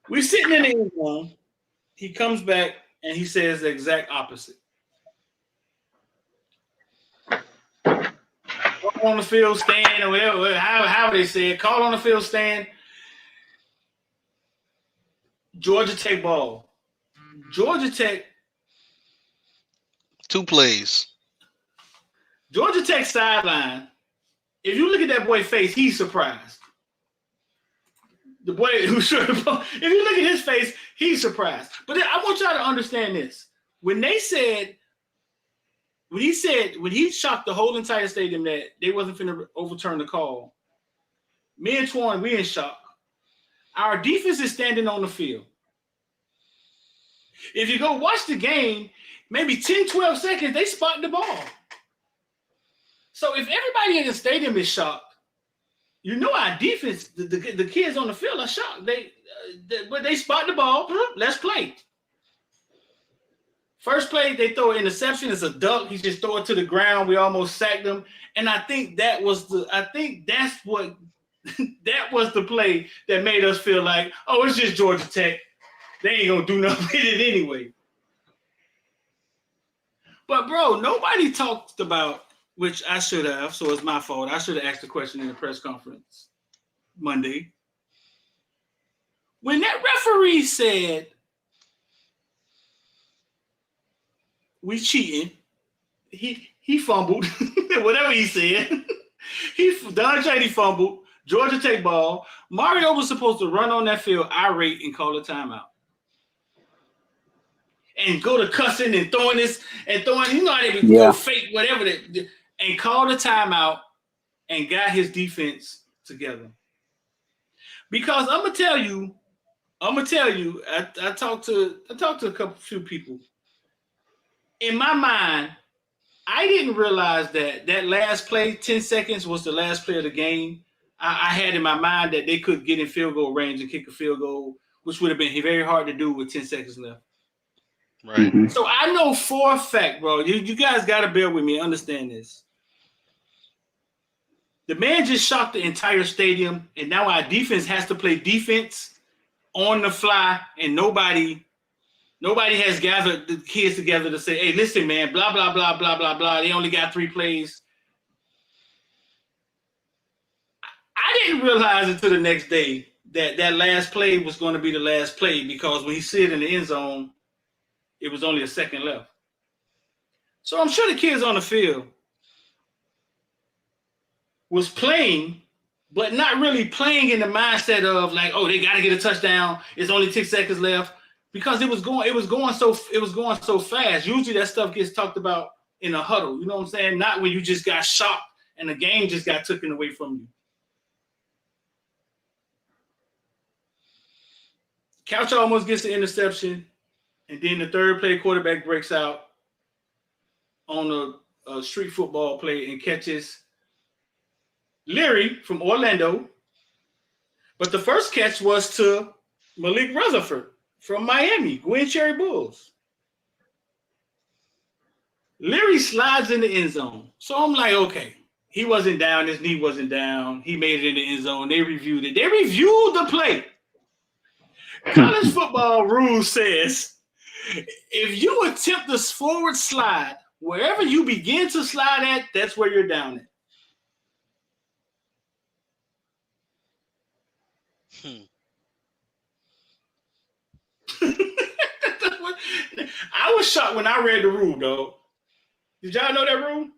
We're sitting in the end zone. He comes back and he says the exact opposite. Call on the field stand, or whatever, how they say it. Call on the field stand. Georgia Tech ball. Georgia Tech. 2 plays. Georgia Tech sideline. If you look at that boy's face, he's surprised. The boy who should have. If you look at his face, he's surprised. But I want y'all to understand this. When he shocked the whole entire stadium that they wasn't finna overturn the call, me and Twan, we in shock. Our defense is standing on the field. If you go watch the game, maybe 10, 12 seconds, they spot the ball. So if everybody in the stadium is shocked, you know our defense, the kids on the field are shocked. But they spot the ball. Let's play. First play, they throw an interception. It's a duck. He just throw it to the ground. We almost sacked him. And I think that was the. I think that's what. That was the play that made us feel like, oh, it's just Georgia Tech. They ain't gonna do nothing with it anyway. But bro, nobody talked about, which I should have. So it's my fault. I should have asked the question in the press conference Monday. When that referee said we cheating, he fumbled. Whatever he said. Don Shady fumbled. Georgia Tech ball. Mario was supposed to run on that field irate and call a timeout. And go to cussing and throwing this and throwing, you know how they go fake, whatever, and call the timeout and got his defense together. Because I'm gonna tell you, I talked to a few people. In my mind, I didn't realize that last play, 10 seconds, was the last play of the game. I had in my mind that they could get in field goal range and kick a field goal, which would have been very hard to do with 10 seconds left. Right. Mm-hmm. So I know for a fact, bro, you guys got to bear with me and understand this. The man just shocked the entire stadium, and now our defense has to play defense on the fly, and nobody has gathered the kids together to say, hey, listen, man, blah, blah, blah, blah, blah, blah. They only got 3 plays. I didn't realize until the next day that last play was going to be the last play, because when he slid in the end zone, it was only a second left. So I'm sure the kids on the field was playing, but not really playing in the mindset of like, oh, they got to get a touchdown. It's only 10 seconds left, because it was going so fast. Usually that stuff gets talked about in a huddle. You know what I'm saying? Not when you just got shocked and the game just got taken away from you. Couch almost gets the interception, and then the third play, quarterback breaks out on a street football play and catches Leary from Orlando. But the first catch was to Malik Rutherford from Miami, Gwen Cherry Bulls. Leary slides in the end zone. So I'm like, okay, he wasn't down. His knee wasn't down. He made it in the end zone. They reviewed it. They reviewed the play. College football rule says if you attempt this forward slide, wherever you begin to slide at, that's where you're down at. I was shocked when I read the rule, though. Did y'all know that rule?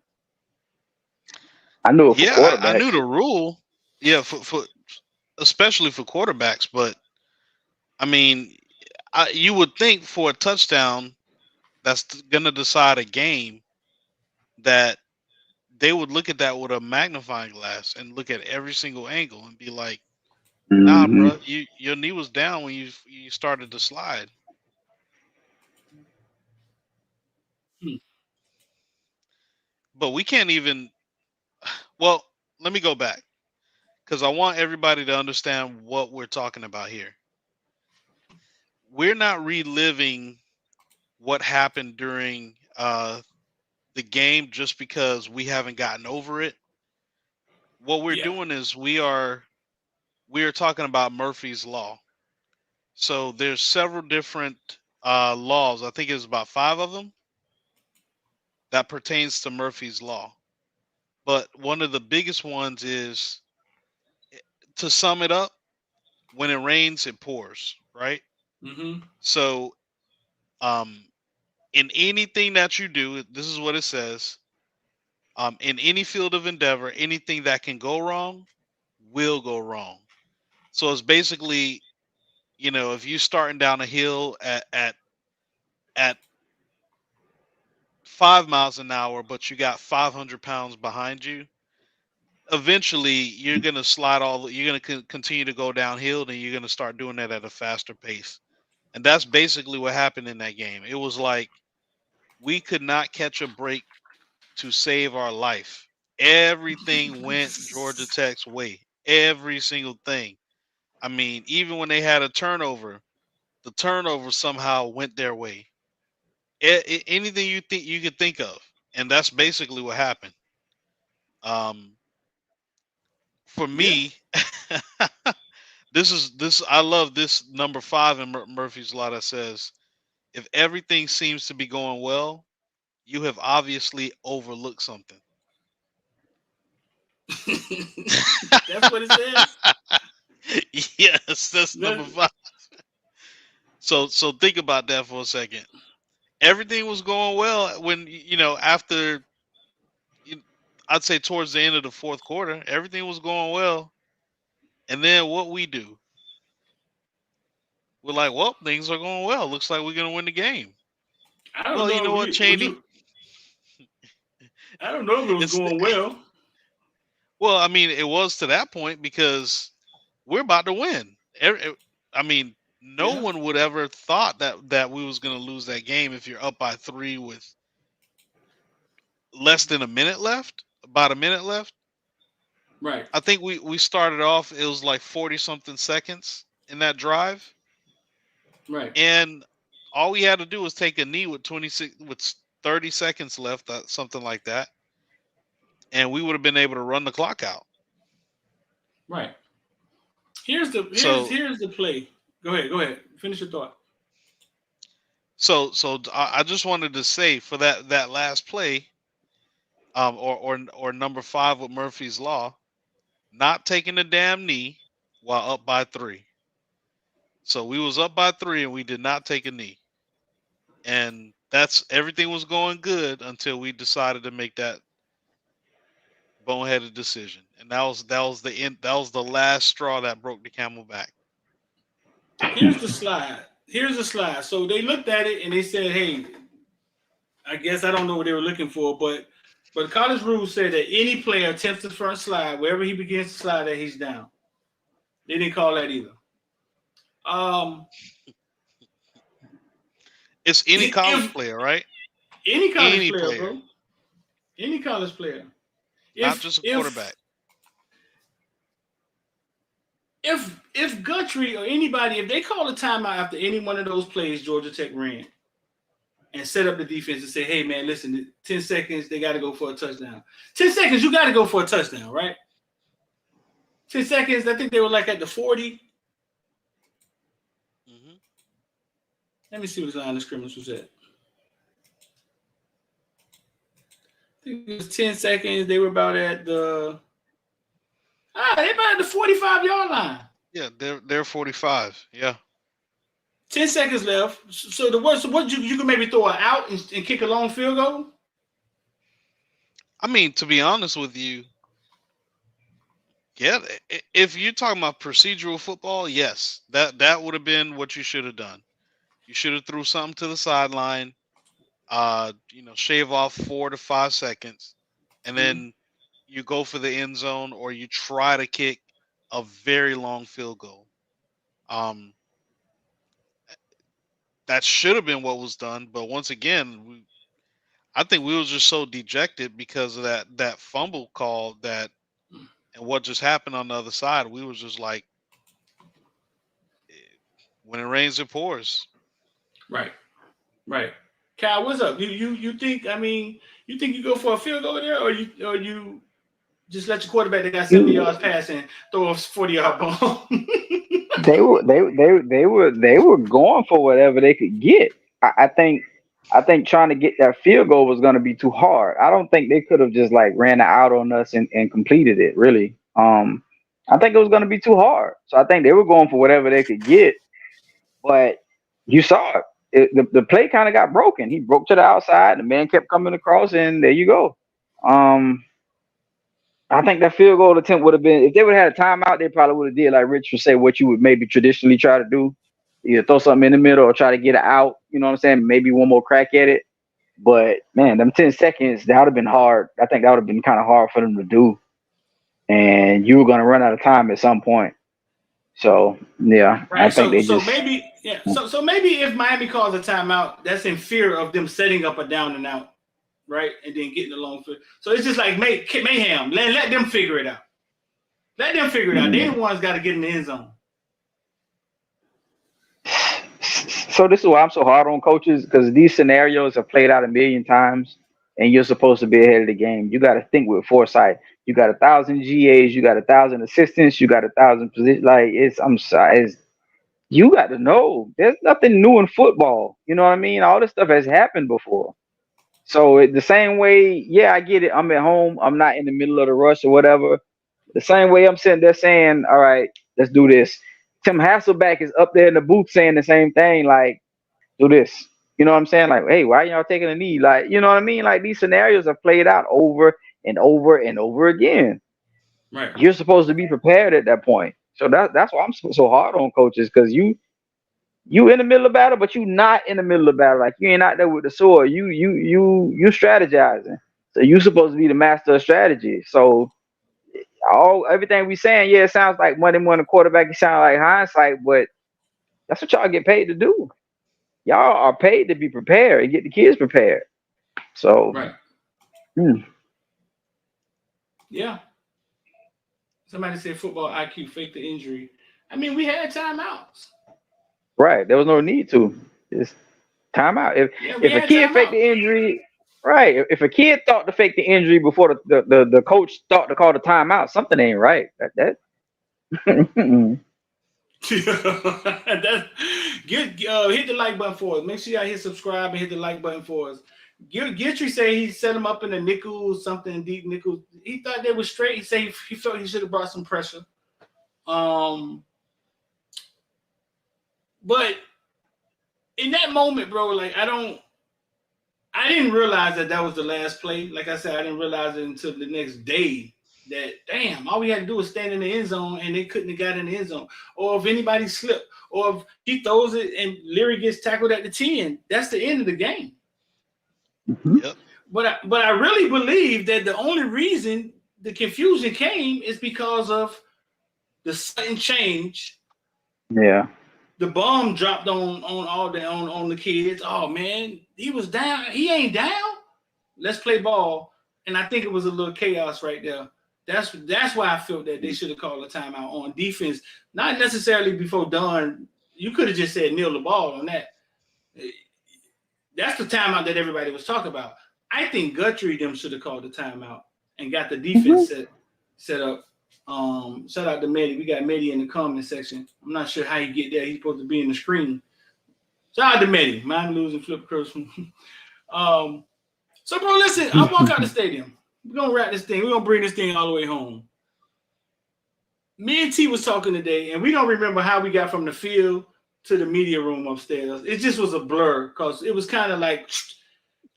I knew it for quarterbacks. I knew the rule. Yeah, for especially for quarterbacks, but I mean, you would think for a touchdown that's going to decide a game that they would look at that with a magnifying glass and look at every single angle and be like, nah, bro, your knee was down when you started to slide. But we can't even. Well, let me go back, because I want everybody to understand what we're talking about here. We're not reliving what happened during the game just because we haven't gotten over it. What we're doing is we are talking about Murphy's Law. So there's several different laws. I think it's about 5 of them that pertains to Murphy's Law. But one of the biggest ones is, to sum it up, when it rains, it pours, right? Mm-hmm. So in anything that you do, this is what it says. In any field of endeavor, anything that can go wrong will go wrong. So it's basically, if you're starting down a hill at 5 miles an hour, but you got 500 pounds behind you, eventually you're going to you're going to continue to go downhill, and you're going to start doing that at a faster pace. And that's basically what happened in that game. It was like we could not catch a break to save our life. Everything went Georgia Tech's way. every single thing. I mean, even when they had a turnover, the turnover somehow went their way. Anything you could think of, and that's basically what happened. Um, for Yeah. me, this. I love this number 5 in Murphy's Law that says, if everything seems to be going well, you have obviously overlooked something. That's what it says. Yes, that's number That, 5. So think about that for a second. Everything was going well when after you- I'd say towards the end of the fourth quarter, everything was going well, and then what we do, we're like, well, things are going well. Looks like we're gonna win the game. I don't Well, you know know if what, we was. Cheney? I don't know if it was It's going well. well, I mean, it was to that point because we're about to win. I mean, no Yeah. one would ever thought that we was gonna lose that game if you're up by 3 with less than a minute left, about a minute left. Right. I think we started off, it was like 40 something seconds in that drive, Right. and all we had to do was take a knee with 30 seconds left, something like that, and we would have been able to run the clock out. Right. Here's the So here's the play. Go ahead. Go ahead. Finish your thought. I just wanted to say for that last play, or number 5 with Murphy's Law, not taking a damn knee while up by 3. So we was up by 3 and we did not take a knee. And that's everything was going good until we decided to make that boneheaded decision. And that was the end, that was the last straw that broke the camel back. Here's the slide. Here's the slide. So they looked at it and they said, "Hey, I guess I don't know what they were looking for, but college rules said that any player attempts the front slide, wherever he begins to slide, that he's down." They didn't call that either. Um, It's any college if player, right? any college Any player, player, bro, any college player, not if just a if quarterback. if Guthrie or anybody, if they call a timeout after any one of those plays Georgia Tech ran and set up the defense and say, "Hey man, listen, 10 seconds, they got to go for a touchdown. 10 seconds, you got to go for a touchdown, right? 10 seconds, I think they were like at the 40. Hmm. Let me see what the line of scrimmage was at. I think it was 10 seconds. They were about at the they about at the 45-yard line. Yeah, they're 45. Yeah. 10 seconds left. So the worst, so what you can maybe throw it out and kick a long field goal? I mean, to be honest with you, yeah, if you're talking about procedural football, yes, that would have been what you should have done. You should have threw something to the sideline, shave off 4 to 5 seconds, and Mm-hmm. then you go for the end zone or you try to kick a very long field goal. Um, that should have been what was done, but once again, I think we was just so dejected because of that fumble call and what just happened on the other side. We was just like, eh, when it rains, it pours. Right. Right. Kyle, what's up? You think? I mean, you think you go for a field goal there, or you just let your quarterback that got 70 yards passing throw a 40-yard ball? They were going for whatever they could get. I think trying to get that field goal was going to be too hard. I don't think they could have just like ran it out on us and completed it. Really, I think it was going to be too hard. So I think they were going for whatever they could get. But you saw the play kind of got broken. He broke to the outside. The man kept coming across, and there you go. Um, I think that field goal attempt would have been, if they would have had a timeout, they probably would have did like Rich would say, what you would maybe traditionally try to do, either throw something in the middle or try to get it out. You know what I'm saying? Maybe one more crack at it. But man, them 10 seconds, that would have been hard. I think that would have been kind of hard for them to do. And you were going to run out of time at some point. So yeah, I Right. think So they so just maybe yeah. So maybe if Miami calls a timeout, that's in fear of them setting up a down and out, right, and then getting the long field. So it's just like mayhem. Let them figure it out. Let them figure it out. They're the ones got to get in the end zone. So this is why I'm so hard on coaches, because these scenarios are played out a million times, and you're supposed to be ahead of the game. You got to think with foresight. You got 1,000 GAs, you got 1,000 assistants, you got 1,000 positions. Like I'm sorry, you got to know. There's nothing new in football. You know what I mean? All this stuff has happened before. So the same way, yeah, I get it. I'm at home. I'm not in the middle of the rush or whatever. The same way I'm sitting there saying, all right, let's do this. Tim Hasselback is up there in the booth saying the same thing, like, do this. You know what I'm saying? Like, hey, why y'all taking a knee? Like, you know what I mean? Like, these scenarios are played out over and over and over again. Right. You're supposed to be prepared at that point. So that's why I'm so hard on coaches, because you in the middle of battle, but you not in the middle of battle. Like, you ain't out there with the sword. You strategizing. So you supposed to be the master of strategy. So everything we saying, yeah, it sounds like Monday morning quarterback. It sounds like hindsight, but that's what y'all get paid to do. Y'all are paid to be prepared and get the kids prepared. So, right. Yeah. Somebody said football IQ fake the injury. I mean, we had timeouts. Right. There was no need to. Just timeout. If a had kid faked the injury, right. If a kid thought to fake the injury before the coach thought to call the timeout, something ain't right. That hit the like button for us. Make sure y'all hit subscribe and hit the like button for us. Gitry say he set him up in a nickel, something deep nickel. He thought they were straight. He said he felt he should have brought some pressure. But in that moment, bro, like I didn't realize that was the last play. Like I said, I didn't realize it until the next day that, damn, all we had to do was stand in the end zone and they couldn't have got in the end zone. Or if anybody slipped, or if he throws it and Leary gets tackled at the 10, that's the end of the game. Mm-hmm. Yep. But I really believe that the only reason the confusion came is because of the sudden change. Yeah. The bomb dropped on the kids. Oh man, he was down. He ain't down. Let's play ball. And I think it was a little chaos right there. That's why I felt that they should have called a timeout on defense. Not necessarily before done. You could have just said kneel the ball on that. That's the timeout that everybody was talking about. I think Guthrie them should have called the timeout and got the defense set up. Shout out to Medi. We got Medi in the comment section. I'm not sure how you get there. He's supposed to be in the screen. Shout out to Medi. Mind losing flip curse. So, bro, listen, I walk out the stadium. We're going to wrap this thing. We're going to bring this thing all the way home. Me and T was talking today, and we don't remember how we got from the field to the media room upstairs. It just was a blur because it was kind of like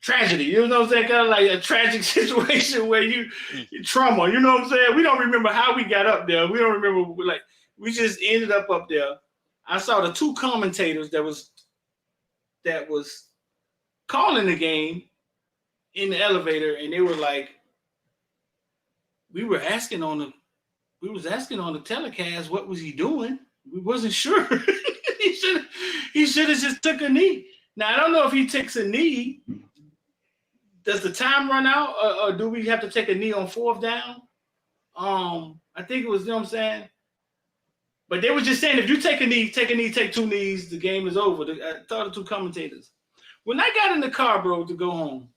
tragedy. You know what I'm saying? Kind of like a tragic situation where you trauma. You know what I'm saying? We don't remember how we got up there. We don't remember, like, we just ended up there. I saw the two commentators that was calling the game in the elevator, and they were like, we was asking on the telecast, what was he doing? We wasn't sure. he should have just took a knee. Now I don't know if he takes a knee. Does the time run out, or do we have to take a knee on fourth down? I think it was, you know what I'm saying? But they were just saying, if you take a knee, take two knees, the game is over. I thought the two commentators. When I got in the car, bro, to go home,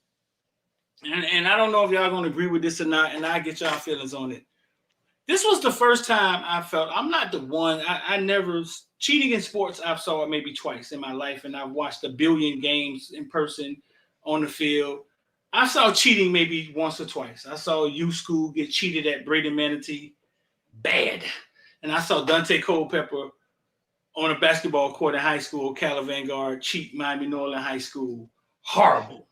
and I don't know if y'all going to agree with this or not, and I get y'all feelings on it. This was the first time I felt, I'm not the one, I never, cheating in sports, I've saw it maybe twice in my life, and I've watched 1 billion games in person on the field. I saw cheating maybe once or twice. I saw U School get cheated at Brady Manatee. Bad. And I saw Dante Culpepper on a basketball court in high school, Cala Vanguard, cheat Miami Northern High School. Horrible.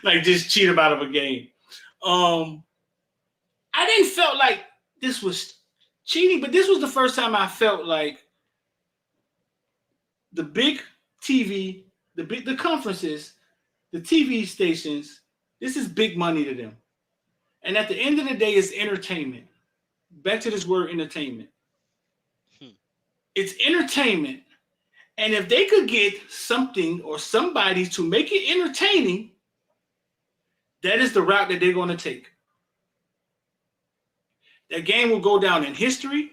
Like just cheat him out of a game. I didn't felt like this was cheating, but this was the first time I felt like the big TV, the conferences, the TV stations, this is big money to them. And at the end of the day, it's entertainment. Back to this word entertainment. It's entertainment. And if they could get something or somebody to make it entertaining, that is the route that they're going to take. That game will go down in history.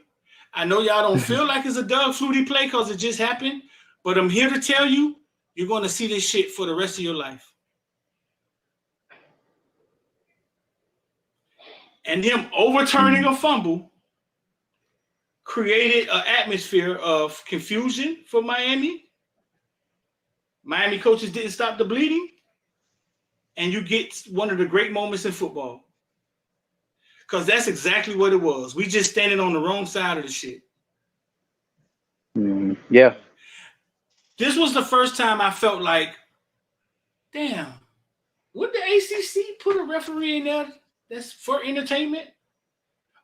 I know y'all don't feel like it's a Doug Flutie play because it just happened, but I'm here to tell you, you're going to see this shit for the rest of your life. And him overturning a fumble created an atmosphere of confusion for Miami. Miami coaches didn't stop the bleeding. And you get one of the great moments in football. Because that's exactly what it was. We just standing on the wrong side of the shit. Yeah. This was the first time I felt like, damn, would the ACC put a referee in there that's for entertainment?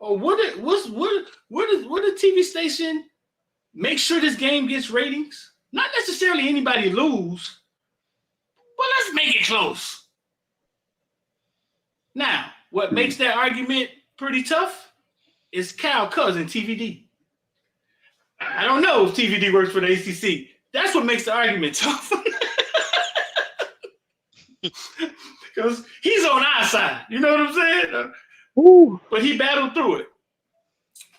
Or would the TV station make sure this game gets ratings? Not necessarily anybody lose, but let's make it close. Now, what makes that argument pretty tough is Cal Cousin, TVD. I don't know if TVD works for the ACC. That's what makes the argument tough. Because he's on our side. You know what I'm saying? But he battled through it.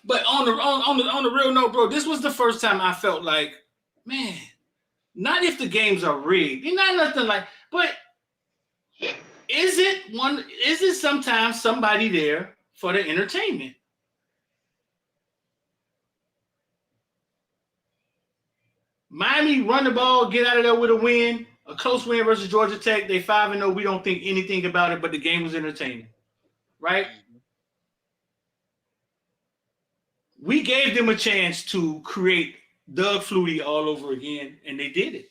But on the real note, bro, this was the first time I felt like, man, not if the games are rigged. Not nothing like, but is it sometimes somebody there for the entertainment? Miami run the ball, get out of there with a win, a close win versus Georgia Tech. They 5-0. We don't think anything about it, but the game was entertaining, right? We gave them a chance to create Doug Flutie all over again, and they did it.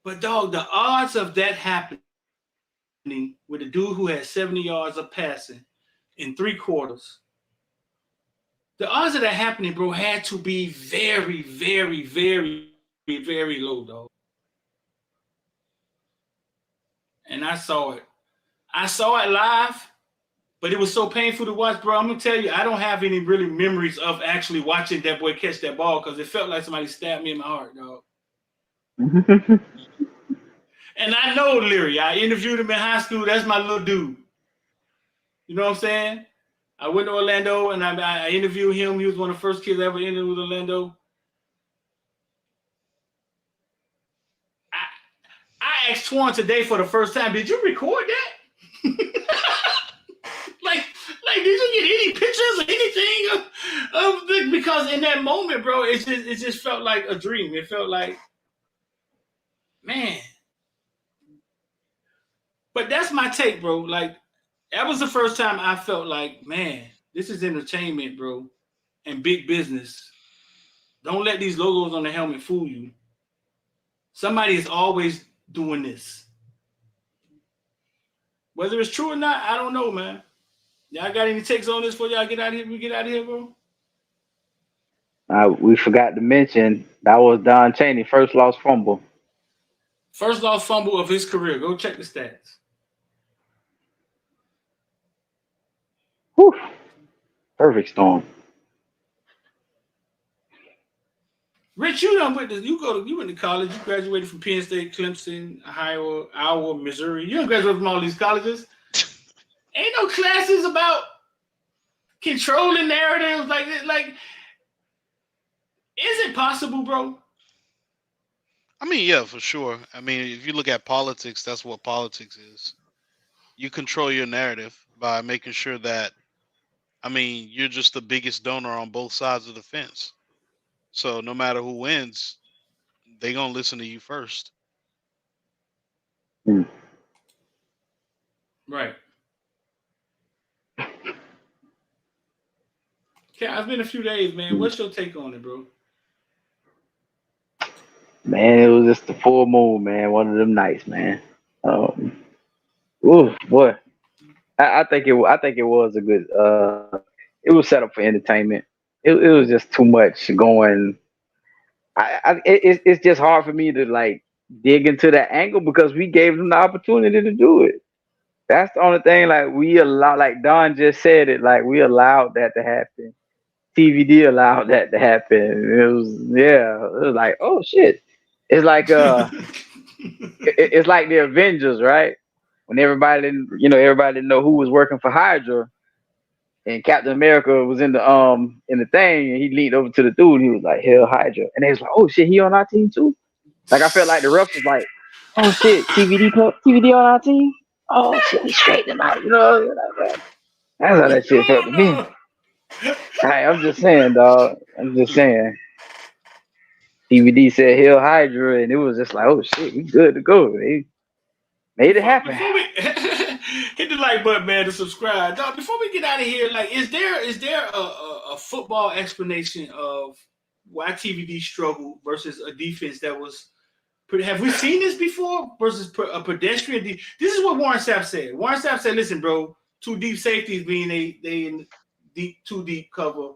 But dog, the odds of that happening with a dude who had 70 yards of passing in 3 quarters, the odds of that happening, bro, had to be very, very, very, very low, dog. And I saw it. I saw it live, but it was so painful to watch, bro. I'm going to tell you, I don't have any really memories of actually watching that boy catch that ball because it felt like somebody stabbed me in my heart, dog. And I know Leary. I interviewed him in high school. That's my little dude. You know what I'm saying? I went to Orlando and I interviewed him. He was one of the first kids I ever interviewed with Orlando. I asked Twan today for the first time, did you record that? like, did you get any pictures or anything of the, because in that moment, bro, it just felt like a dream. It felt like, man. But that's my take, bro. Like, that was the first time I felt like, man, this is entertainment, bro, and big business. Don't let these logos on the helmet fool you. Somebody is always doing this. Whether it's true or not, I don't know, man. Y'all got any takes on this before y'all get out of here? We get out of here, bro? We forgot to mention that was Don Chaney, first lost fumble. First lost fumble of his career. Go check the stats. Whew. Perfect storm. Rich, you done with this. You went to college. You graduated from Penn State, Clemson, Ohio, Iowa, Missouri. You done graduated from all these colleges. Ain't no classes about controlling narratives like this. Like, is it possible, bro? I mean, yeah, for sure. I mean, if you look at politics, that's what politics is. You control your narrative by making sure that, I mean, you're just the biggest donor on both sides of the fence. So no matter who wins, they're going to listen to you first. Right. Okay, it's been a few days, man. What's your take on it, bro? Man, it was just the full moon, man. One of them nights, man. Ooh, boy. I think it was a good. It was set up for entertainment. It was just too much going. It's just hard for me to like dig into that angle because we gave them the opportunity to do it. That's the only thing. Like we allow, like Don just said it. Like we allowed that to happen. TVD allowed that to happen. It was like, oh shit. It's like it's like the Avengers, right? When everybody didn't know who was working for Hydra, and Captain America was in the thing, and he leaned over to the dude. He was like, "Hell Hydra," and they was like, "Oh shit, he on our team too." Like I felt like the refs was like, "Oh shit, TVD on our team. Oh shit, we straight tonight." You know, like, that's how that shit felt to me. No, Hey, I'm just saying, dog. I'm just saying. TVD said Hell Hydra, and it was just like, "Oh shit, we good to go." They made it happen. before we hit the like button, man, to subscribe. Dog, before we get out of here, like, is there a football explanation of why TVD struggled versus a defense that was? Have we seen this before versus a pedestrian? This is what Warren Sapp said. Warren Sapp said, "Listen, bro, two deep safeties being they in deep too deep cover.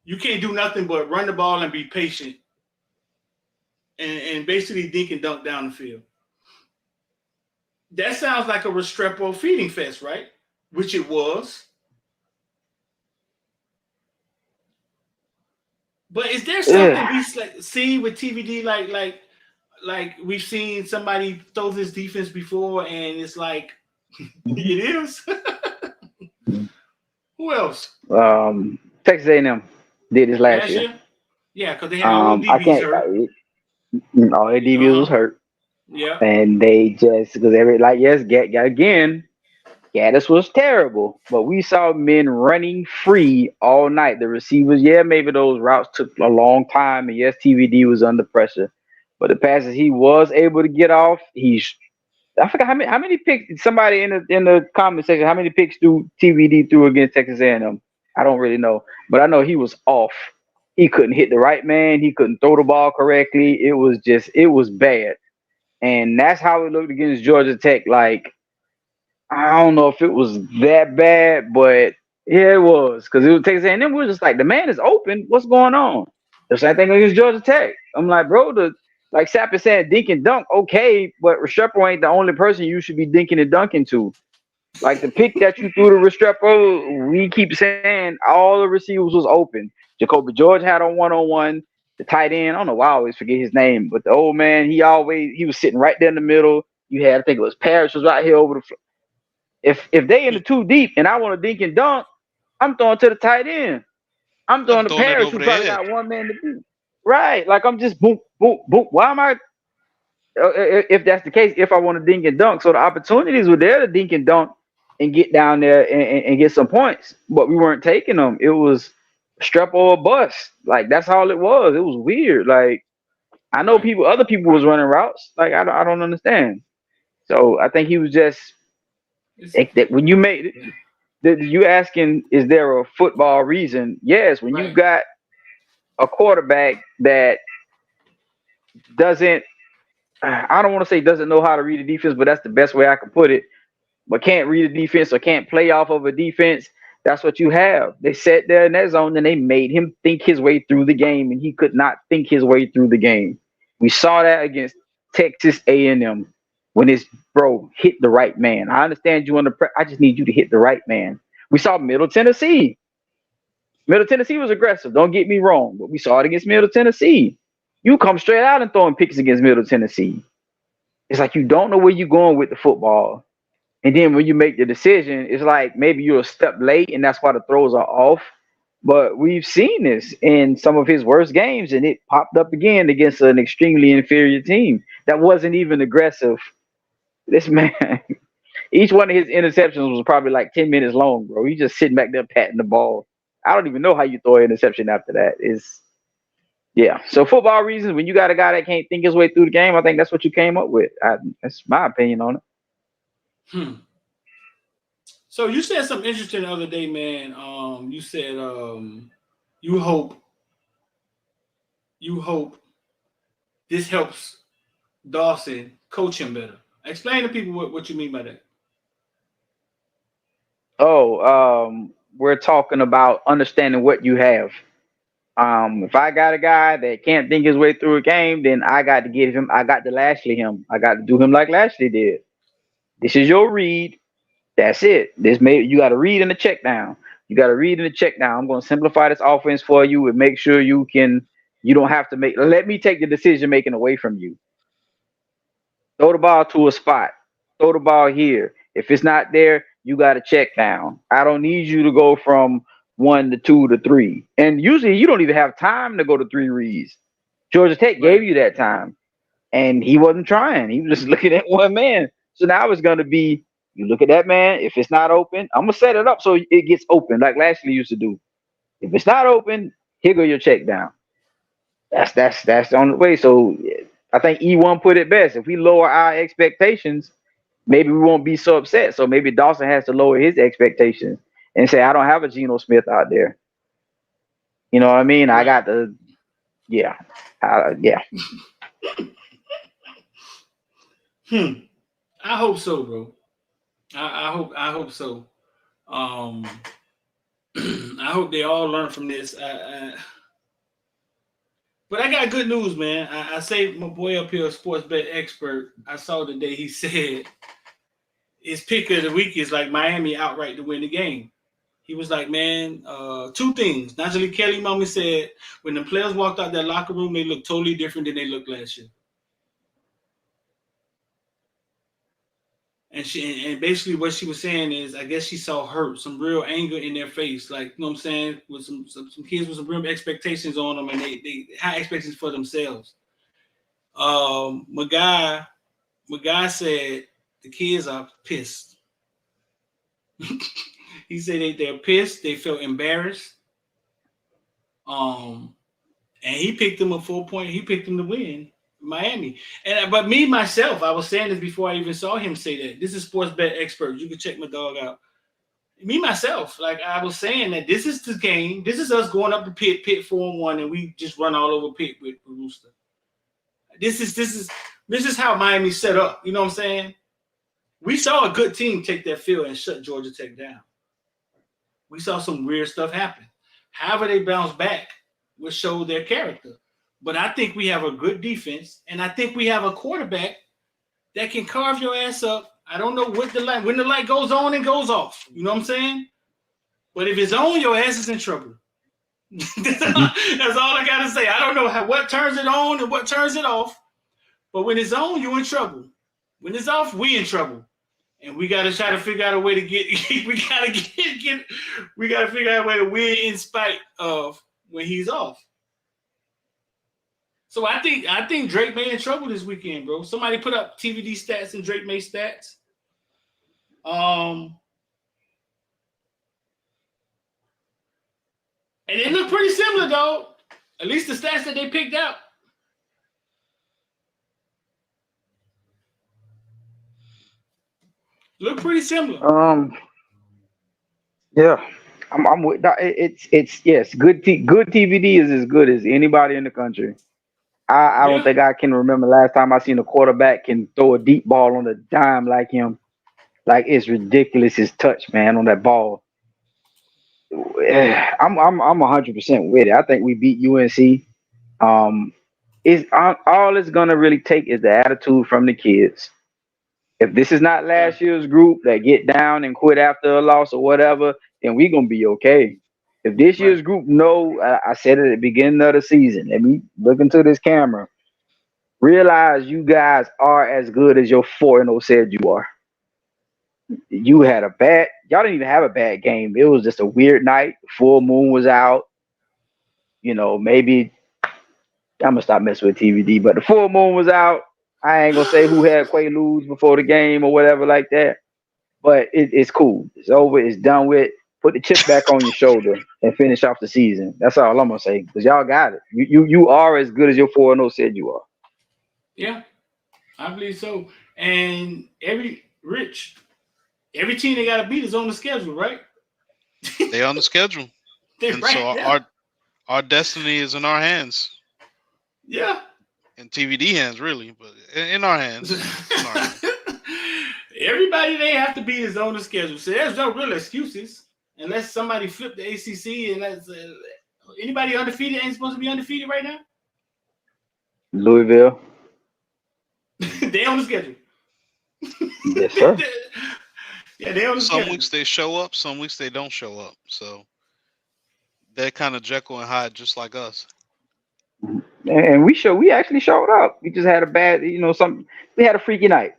You can't do nothing but run the ball and be patient, and basically dink and dunk down the field." That sounds like a Restrepo feeding fest, right? Which it was. But is there something Yeah. we see with TVD like we've seen somebody throw this defense before and it's like it is? Who else? Texas A&M did this last Last year. year? Yeah, because they had all those I DBs can't. hurt. All their DBs was Uh-huh. hurt, Yeah. and they just because every like yes, get again. Gaddis was terrible, but we saw men running free all night. The receivers, yeah, maybe those routes took a long time, and yes, TVD was under pressure. But the passes he was able to get off, I forgot how many picks. Somebody in the comment section, how many picks do TVD threw against Texas A&M? I don't really know, but I know he was off. He couldn't hit the right man. He couldn't throw the ball correctly. It was bad, and that's how it looked against Georgia Tech. Like I don't know if it was that bad, but yeah, it was because it was Texas A&M. We were just like, the man is open. What's going on? The same thing against Georgia Tech. I'm like, bro, like Sap is saying, dink and dunk, okay, but Restrepo ain't the only person you should be dinking and dunking to. Like the pick that you threw to Restrepo, we keep saying all the receivers was open. Jacoby George had a one-on-one. The tight end, I don't know why I always forget his name, but the old man, he was sitting right there in the middle. You had, I think it was Parrish was right here over the if they in the two deep and I want to dink and dunk, I'm throwing to the tight end. I'm I'm throwing to throwing it Parrish, over who the probably head. got one man to beat. Right, like I'm just boom, boom, boom. Why am I? If that's the case, if I want to dink and dunk, so the opportunities were there to dink and dunk and get down there and get some points, but we weren't taking them. It was strap or bust. Like that's all it was. It was weird. Like I know Right. other people was running routes. Like I don't understand. So I think he was just It's that when you made you asking is there a football reason? Yes, when you right. got a quarterback that doesn't, I don't want to say doesn't know how to read a defense, but that's the best way I can put it. But can't read a defense or can't play off of a defense. That's what you have. They sat there in that zone and they made him think his way through the game, and he could not think his way through the game. We saw that against Texas A&M when it's bro hit the right man. I understand you under I just need you to hit the right man. We saw Middle Tennessee. Middle Tennessee was aggressive. Don't get me wrong, but we saw it against Middle Tennessee. You come straight out and throwing picks against Middle Tennessee. It's like you don't know where you're going with the football. And then when you make the decision, it's like maybe you're a step late and that's why the throws are off. But we've seen this in some of his worst games, and it popped up again against an extremely inferior team that wasn't even aggressive. This man, each one of his interceptions was probably like 10 minutes long, bro. He's just sitting back there patting the ball. I don't even know how you throw an interception after that. Is yeah. So football reasons, when you got a guy that can't think his way through the game, I think that's what you came up with. That's my opinion on it. Hmm. So you said something interesting the other day, man. You said you hope you hope this helps Dawson coach him better. Explain to people what you mean by that. Oh, we're talking about understanding what you have. If I got a guy that can't think his way through a game, then I got to get him. I got to Lashley him. I got to do him like Lashley did. This is your read. That's it. You got to read in the check down. You got to read in the check down. I'm going to simplify this offense for you and make sure you don't have to make. Let me take the decision making away from you. Throw the ball to a spot. Throw the ball here. If it's not there, you got to check down. I don't need you to go from 1 to 2 to 3. And usually you don't even have time to go to 3 reads. Georgia Tech gave Right. you that time, and he wasn't trying. He was just looking at one man. So now it's going to be, you look at that man. If it's not open, I'm going to set it up so it gets open like Lashley used to do. If it's not open, here go your check down. That's the only way. So I think E1 put it best. If we lower our expectations, maybe we won't be so upset. So maybe Dawson has to lower his expectations and say, I don't have a Geno Smith out there. You know what I mean? I Right. got the yeah, yeah. I hope so, bro. I hope so. Um, I hope they all learn from this. But I got good news, man. I saved my boy up here, a sports bet expert. I saw today he said his pick of the week is like Miami outright to win the game. He was like, man, two things. Najee Kelly Mommy said when the players walked out that locker room, they looked totally different than they looked last year. And basically what she was saying is, I guess she saw hurt, some real anger in their face, like, you know what I'm saying, with some kids with some real expectations on them, and they high expectations for themselves. My guy said the kids are pissed. He said they're pissed, they felt embarrassed. And he picked them a 4 point. He picked them to win Miami. But me myself, I was saying this before I even saw him say that. This is sports bet experts. You can check my dog out. Me myself, like I was saying that this is the game. This is us going up the Pitt 4-1, and we just run all over Pitt with Rooster. This is how Miami set up. You know what I'm saying? We saw a good team take that field and shut Georgia Tech down. We saw some weird stuff happen. However, they bounce back will show their character. But I think we have a good defense, and I think we have a quarterback that can carve your ass up. I don't know what when the light goes on and goes off. You know what I'm saying? But if it's on, your ass is in trouble. That's all I gotta say. I don't know what turns it on and what turns it off. But when it's on, you're in trouble. When it's off, we in trouble. And we gotta try to figure out a way to we gotta figure out a way to win in spite of when he's off. So I think Drake May in trouble this weekend, bro. Somebody put up TVD stats and Drake May stats. And they look pretty similar, though. At least the stats that they picked out. Look pretty similar. Yeah. I'm with that. It's yes, good TVD is as good as anybody in the country. I don't think I can remember last time I seen a quarterback can throw a deep ball on a dime like him. Like it's ridiculous his touch, man, on that ball. I'm 100% with it. I think we beat UNC. Is all it's gonna really take is the attitude from the kids. If this is not Yeah. last year's group that get down and quit after a loss or whatever, then we gonna be okay. If this Right. year's group know, I said it at the beginning of the season. Let me look into this camera. Realize you guys are as good as your 4-0 said you are. You had y'all didn't even have a bad game. It was just a weird night. Full moon was out. You know, maybe I'm gonna stop messing with TVD, but the full moon was out. I ain't gonna say who had Quaaludes before the game or whatever like that, but it's cool. It's over. It's done with. Put the chip back on your shoulder and finish off the season. That's all I'm gonna say because y'all got it. You are as good as your 4-0 said you are. Yeah, I believe so. And every team they got to beat is on the schedule, right? They on the schedule, They're and right so there. our destiny is in our hands, Yeah. in TVD hands, really, but in our hands. In our hands. Everybody they have to beat is on the schedule. So there's no real excuses unless somebody flip the ACC and anybody undefeated ain't supposed to be undefeated right now. Louisville. They on the schedule. Yes, sir. Yeah, they on the Some schedule. weeks they show up, some weeks they don't show up. So they're kind of Jekyll and Hyde, just like us. And we actually showed up. We just had a bad, we had a freaky night.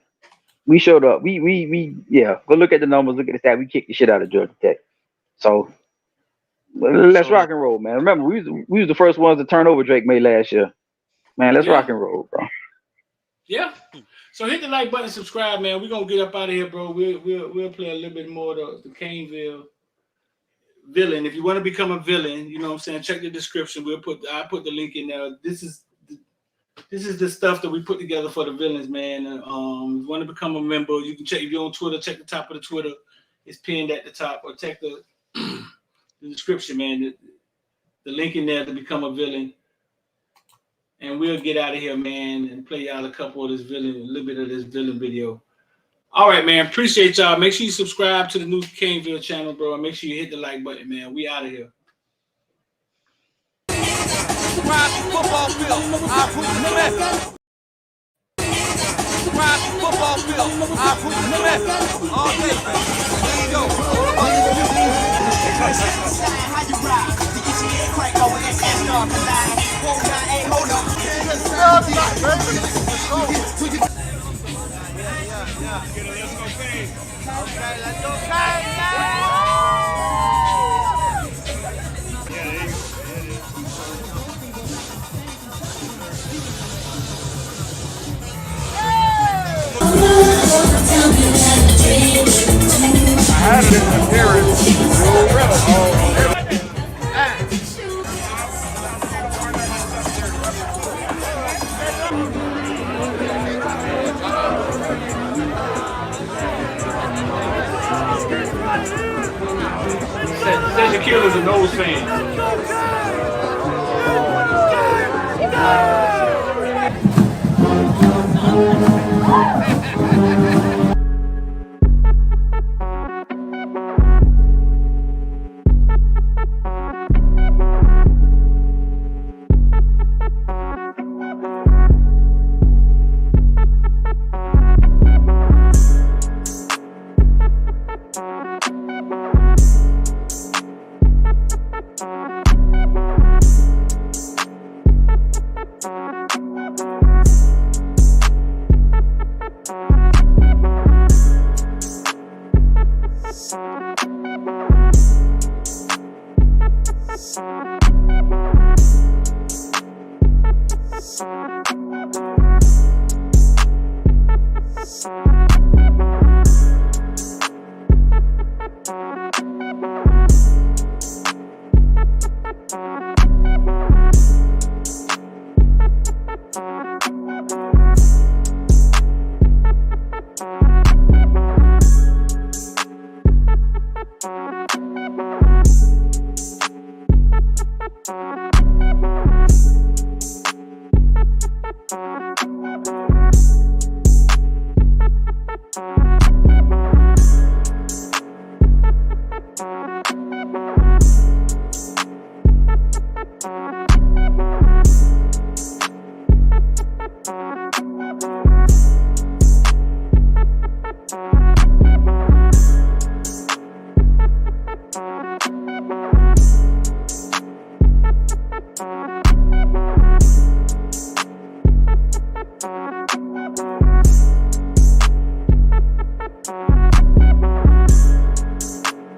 We showed up. We yeah. Go look at the numbers. Look at the stat. We kicked the shit out of Georgia Tech. So let's So rock and roll, man. Remember, we was the first ones to turn over Drake May last year. Man, let's rock Yeah, and roll, bro. yeah. So hit the like button, subscribe, man. We're gonna get up out of here, bro. We'll play a little bit more of the Caneville villain. If you want to become a villain, you know what I'm saying, check the description. I put the link in there. This is the stuff that we put together for the villains, man. If you want to become a member, you can check. If you're on Twitter, check the top of the Twitter. It's pinned at the top, or check the description, man. The link in there to become a villain. And we'll get out of here, man, and play y'all a couple of this villain, a little bit of this villain video. All right, man. Appreciate y'all. Make sure you subscribe to the new Caneville channel, bro. And make sure you hit the like button, man. We out of here. Football field, I approve the method. Football field, I approve the method. All day, let's go. How you ride? To get your head cracked over SS North Carolina. Hold up. Let's go, Kane. Okay, let's go, Kane. I had it in the appearance. Says your killer's a nose fan.